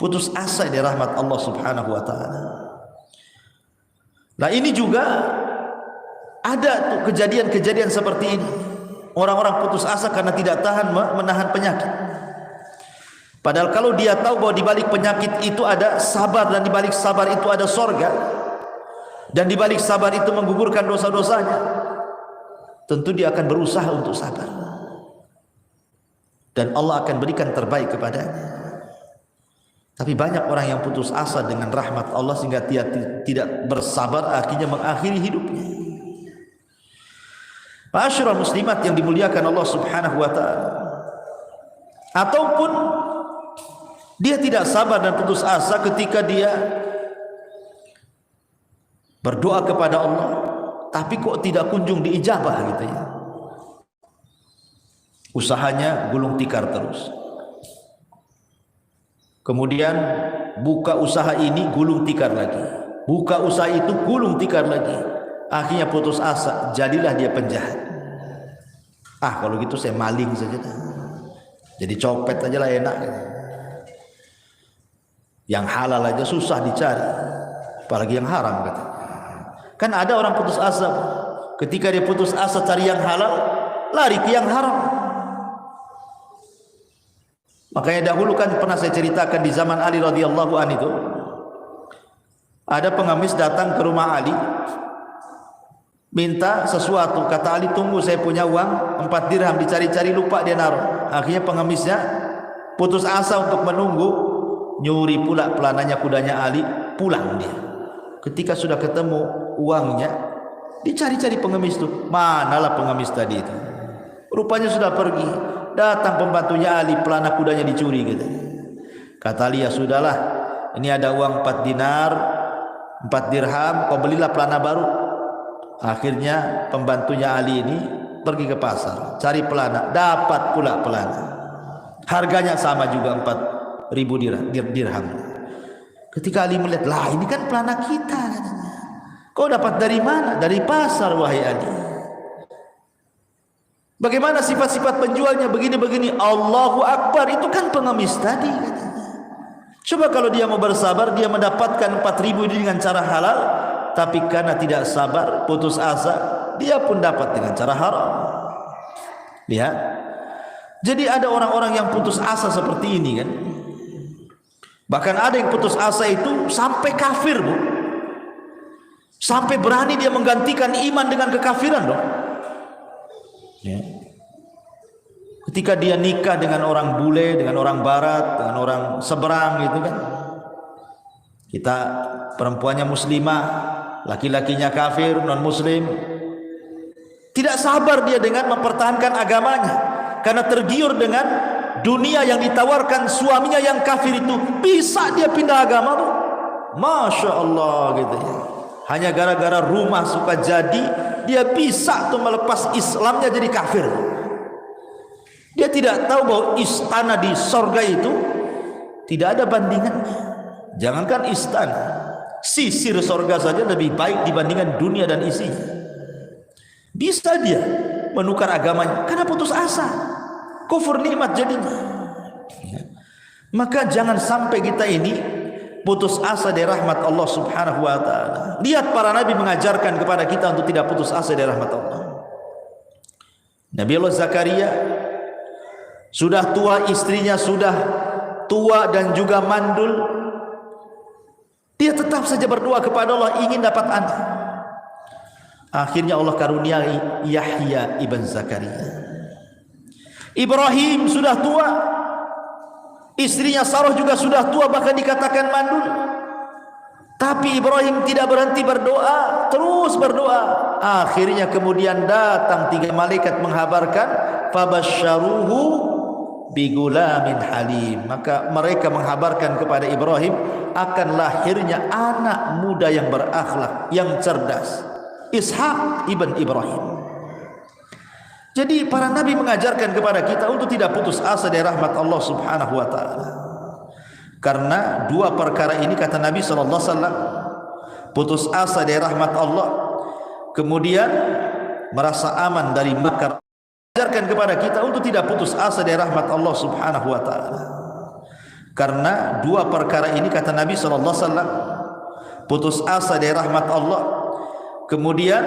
putus asa dari rahmat Allah Subhanahu wa taala. Nah, ini juga ada tuh kejadian-kejadian seperti ini. Orang-orang putus asa karena tidak tahan menahan penyakit. Padahal kalau dia tahu bahwa di balik penyakit itu ada sabar, dan di balik sabar itu ada sorga, dan di balik sabar itu menggugurkan dosa-dosanya, tentu dia akan berusaha untuk sabar. Dan Allah akan berikan terbaik kepadanya. Tapi banyak orang yang putus asa dengan rahmat Allah sehingga dia tidak bersabar, akhirnya mengakhiri hidupnya. Ma'asyiral muslimat yang dimuliakan Allah Subhanahu wa taala. Ataupun dia tidak sabar dan putus asa ketika dia berdoa kepada Allah, tapi kok tidak kunjung diijabah gitu ya. Usahanya gulung tikar terus. Kemudian buka usaha ini gulung tikar lagi. Buka usaha itu gulung tikar lagi. Akhirnya putus asa, jadilah dia penjahat. Kalau gitu saya maling saja. Jadi copet aja lah enak. Yang halal aja susah dicari, apalagi yang haram kata. Kan ada orang putus asa, ketika dia putus asa cari yang halal, lari ke yang haram. Makanya dahulu kan pernah saya ceritakan di zaman Ali radhiyallahu anhu itu, ada pengemis datang ke rumah Ali minta sesuatu. Kata Ali, tunggu, saya punya uang 4 dirham, dicari-cari lupa dia naruh. Akhirnya pengemisnya putus asa untuk menunggu, nyuri pula pelananya kudanya Ali, pulang dia. Ketika sudah ketemu uangnya, dicari-cari pengemis itu, manalah pengemis tadi itu, rupanya sudah pergi. Datang pembantunya Ali, pelana kudanya dicuri gitu. Kata Ali, ya sudahlah, ini ada uang 4 dinar, 4 dirham, kau belilah pelana baru. Akhirnya pembantunya Ali ini pergi ke pasar, cari pelana, dapat pula pelana. Harganya sama juga 4.000 dirham. Ketika Ali melihat, lah ini kan pelana kita katanya. Kau dapat dari mana? Dari pasar wahai Ali. Bagaimana sifat-sifat penjualnya? Begini-begini. Allahu Akbar, itu kan pengemis tadi katanya. Coba kalau dia mau bersabar, dia mendapatkan 4.000 ini dengan cara halal, tapi karena tidak sabar, putus asa, dia pun dapat dengan cara haram. Lihat. Jadi ada orang-orang yang putus asa seperti ini kan. Bahkan ada yang putus asa itu sampai kafir, Bu. Sampai berani dia menggantikan iman dengan kekafiran dong. Ya. Ketika dia nikah dengan orang bule, dengan orang barat, dengan orang seberang gitu kan. Kita perempuannya muslimah, laki-lakinya kafir, non muslim. Tidak sabar dia dengan mempertahankan agamanya, karena tergiur dengan dunia yang ditawarkan suaminya yang kafir itu. Bisa dia pindah agama, Bu. Masya Allah gitu ya. Hanya gara-gara rumah suka jadi, dia bisa tuh melepas Islamnya jadi kafir. Dia tidak tahu bahwa istana di sorga itu tidak ada bandingannya. Jangankan istana, sisir sorga saja lebih baik dibandingkan dunia dan isinya. Bisa dia menukar agamanya karena putus asa, kufur nikmat jadinya. Maka jangan sampai kita ini putus asa dari rahmat Allah Subhanahu wa taala. Lihat para nabi mengajarkan kepada kita untuk tidak putus asa dari rahmat Allah. Nabi Allah Zakaria sudah tua, istrinya sudah tua dan juga mandul. Dia tetap saja berdoa kepada Allah ingin dapat anak. Akhirnya Allah karuniai Yahya ibn Zakaria. Ibrahim sudah tua, istrinya Sarah juga sudah tua, bahkan dikatakan mandul. Tapi Ibrahim tidak berhenti berdoa, terus berdoa. Akhirnya kemudian datang 3 malaikat menghabarkan, fabasyaruhu bigulamin halim. Maka mereka menghabarkan kepada Ibrahim akan lahirnya anak muda yang berakhlak, yang cerdas, Ishak ibn Ibrahim. Jadi para nabi mengajarkan kepada kita untuk tidak putus asa dari rahmat Allah Subhanahu wa taala. Karena 2 perkara ini kata Nabi sallallahu alaihi wasallam, putus asa dari rahmat Allah, kemudian merasa aman dari makar. Ajarkan kepada kita untuk tidak putus asa dari rahmat Allah Subhanahu wa taala. Karena dua perkara ini kata Nabi sallallahu alaihi wasallam, putus asa dari rahmat Allah, kemudian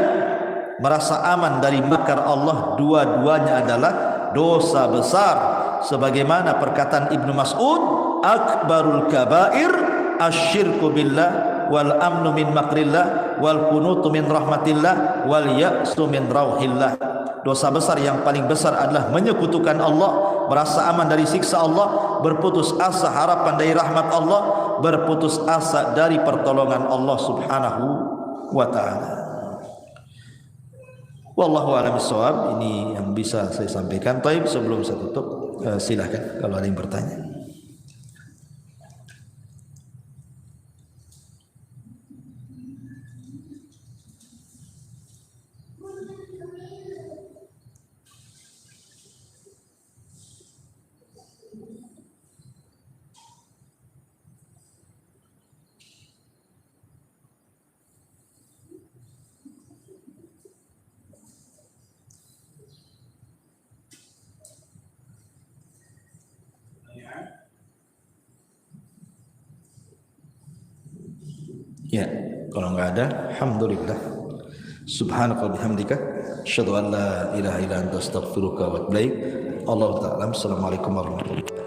merasa aman dari makar Allah, dua-duanya adalah dosa besar. Sebagaimana perkataan Ibnu Mas'ud, akbarul kabair asyirku billah wal amnu min makrillah wal kunutu min rahmatillah wal ya'su min rauhillah. Dosa besar yang paling besar adalah menyekutukan Allah, merasa aman dari siksa Allah, berputus asa harapan dari rahmat Allah, berputus asa dari pertolongan Allah subhanahu wa ta'ala. Wallahu a'lam bishawab. Ini yang bisa saya sampaikan. Baik, sebelum saya tutup, silakan kalau ada yang bertanya. Ya, kalau enggak ada, alhamdulillah. Subhanaka wa bihamdika, asyhadu an la ilaha illa anta astaghfiruka wa atubu ilaik. Allahu ta'ala. Assalamualaikum warahmatullahi wabarakatuh.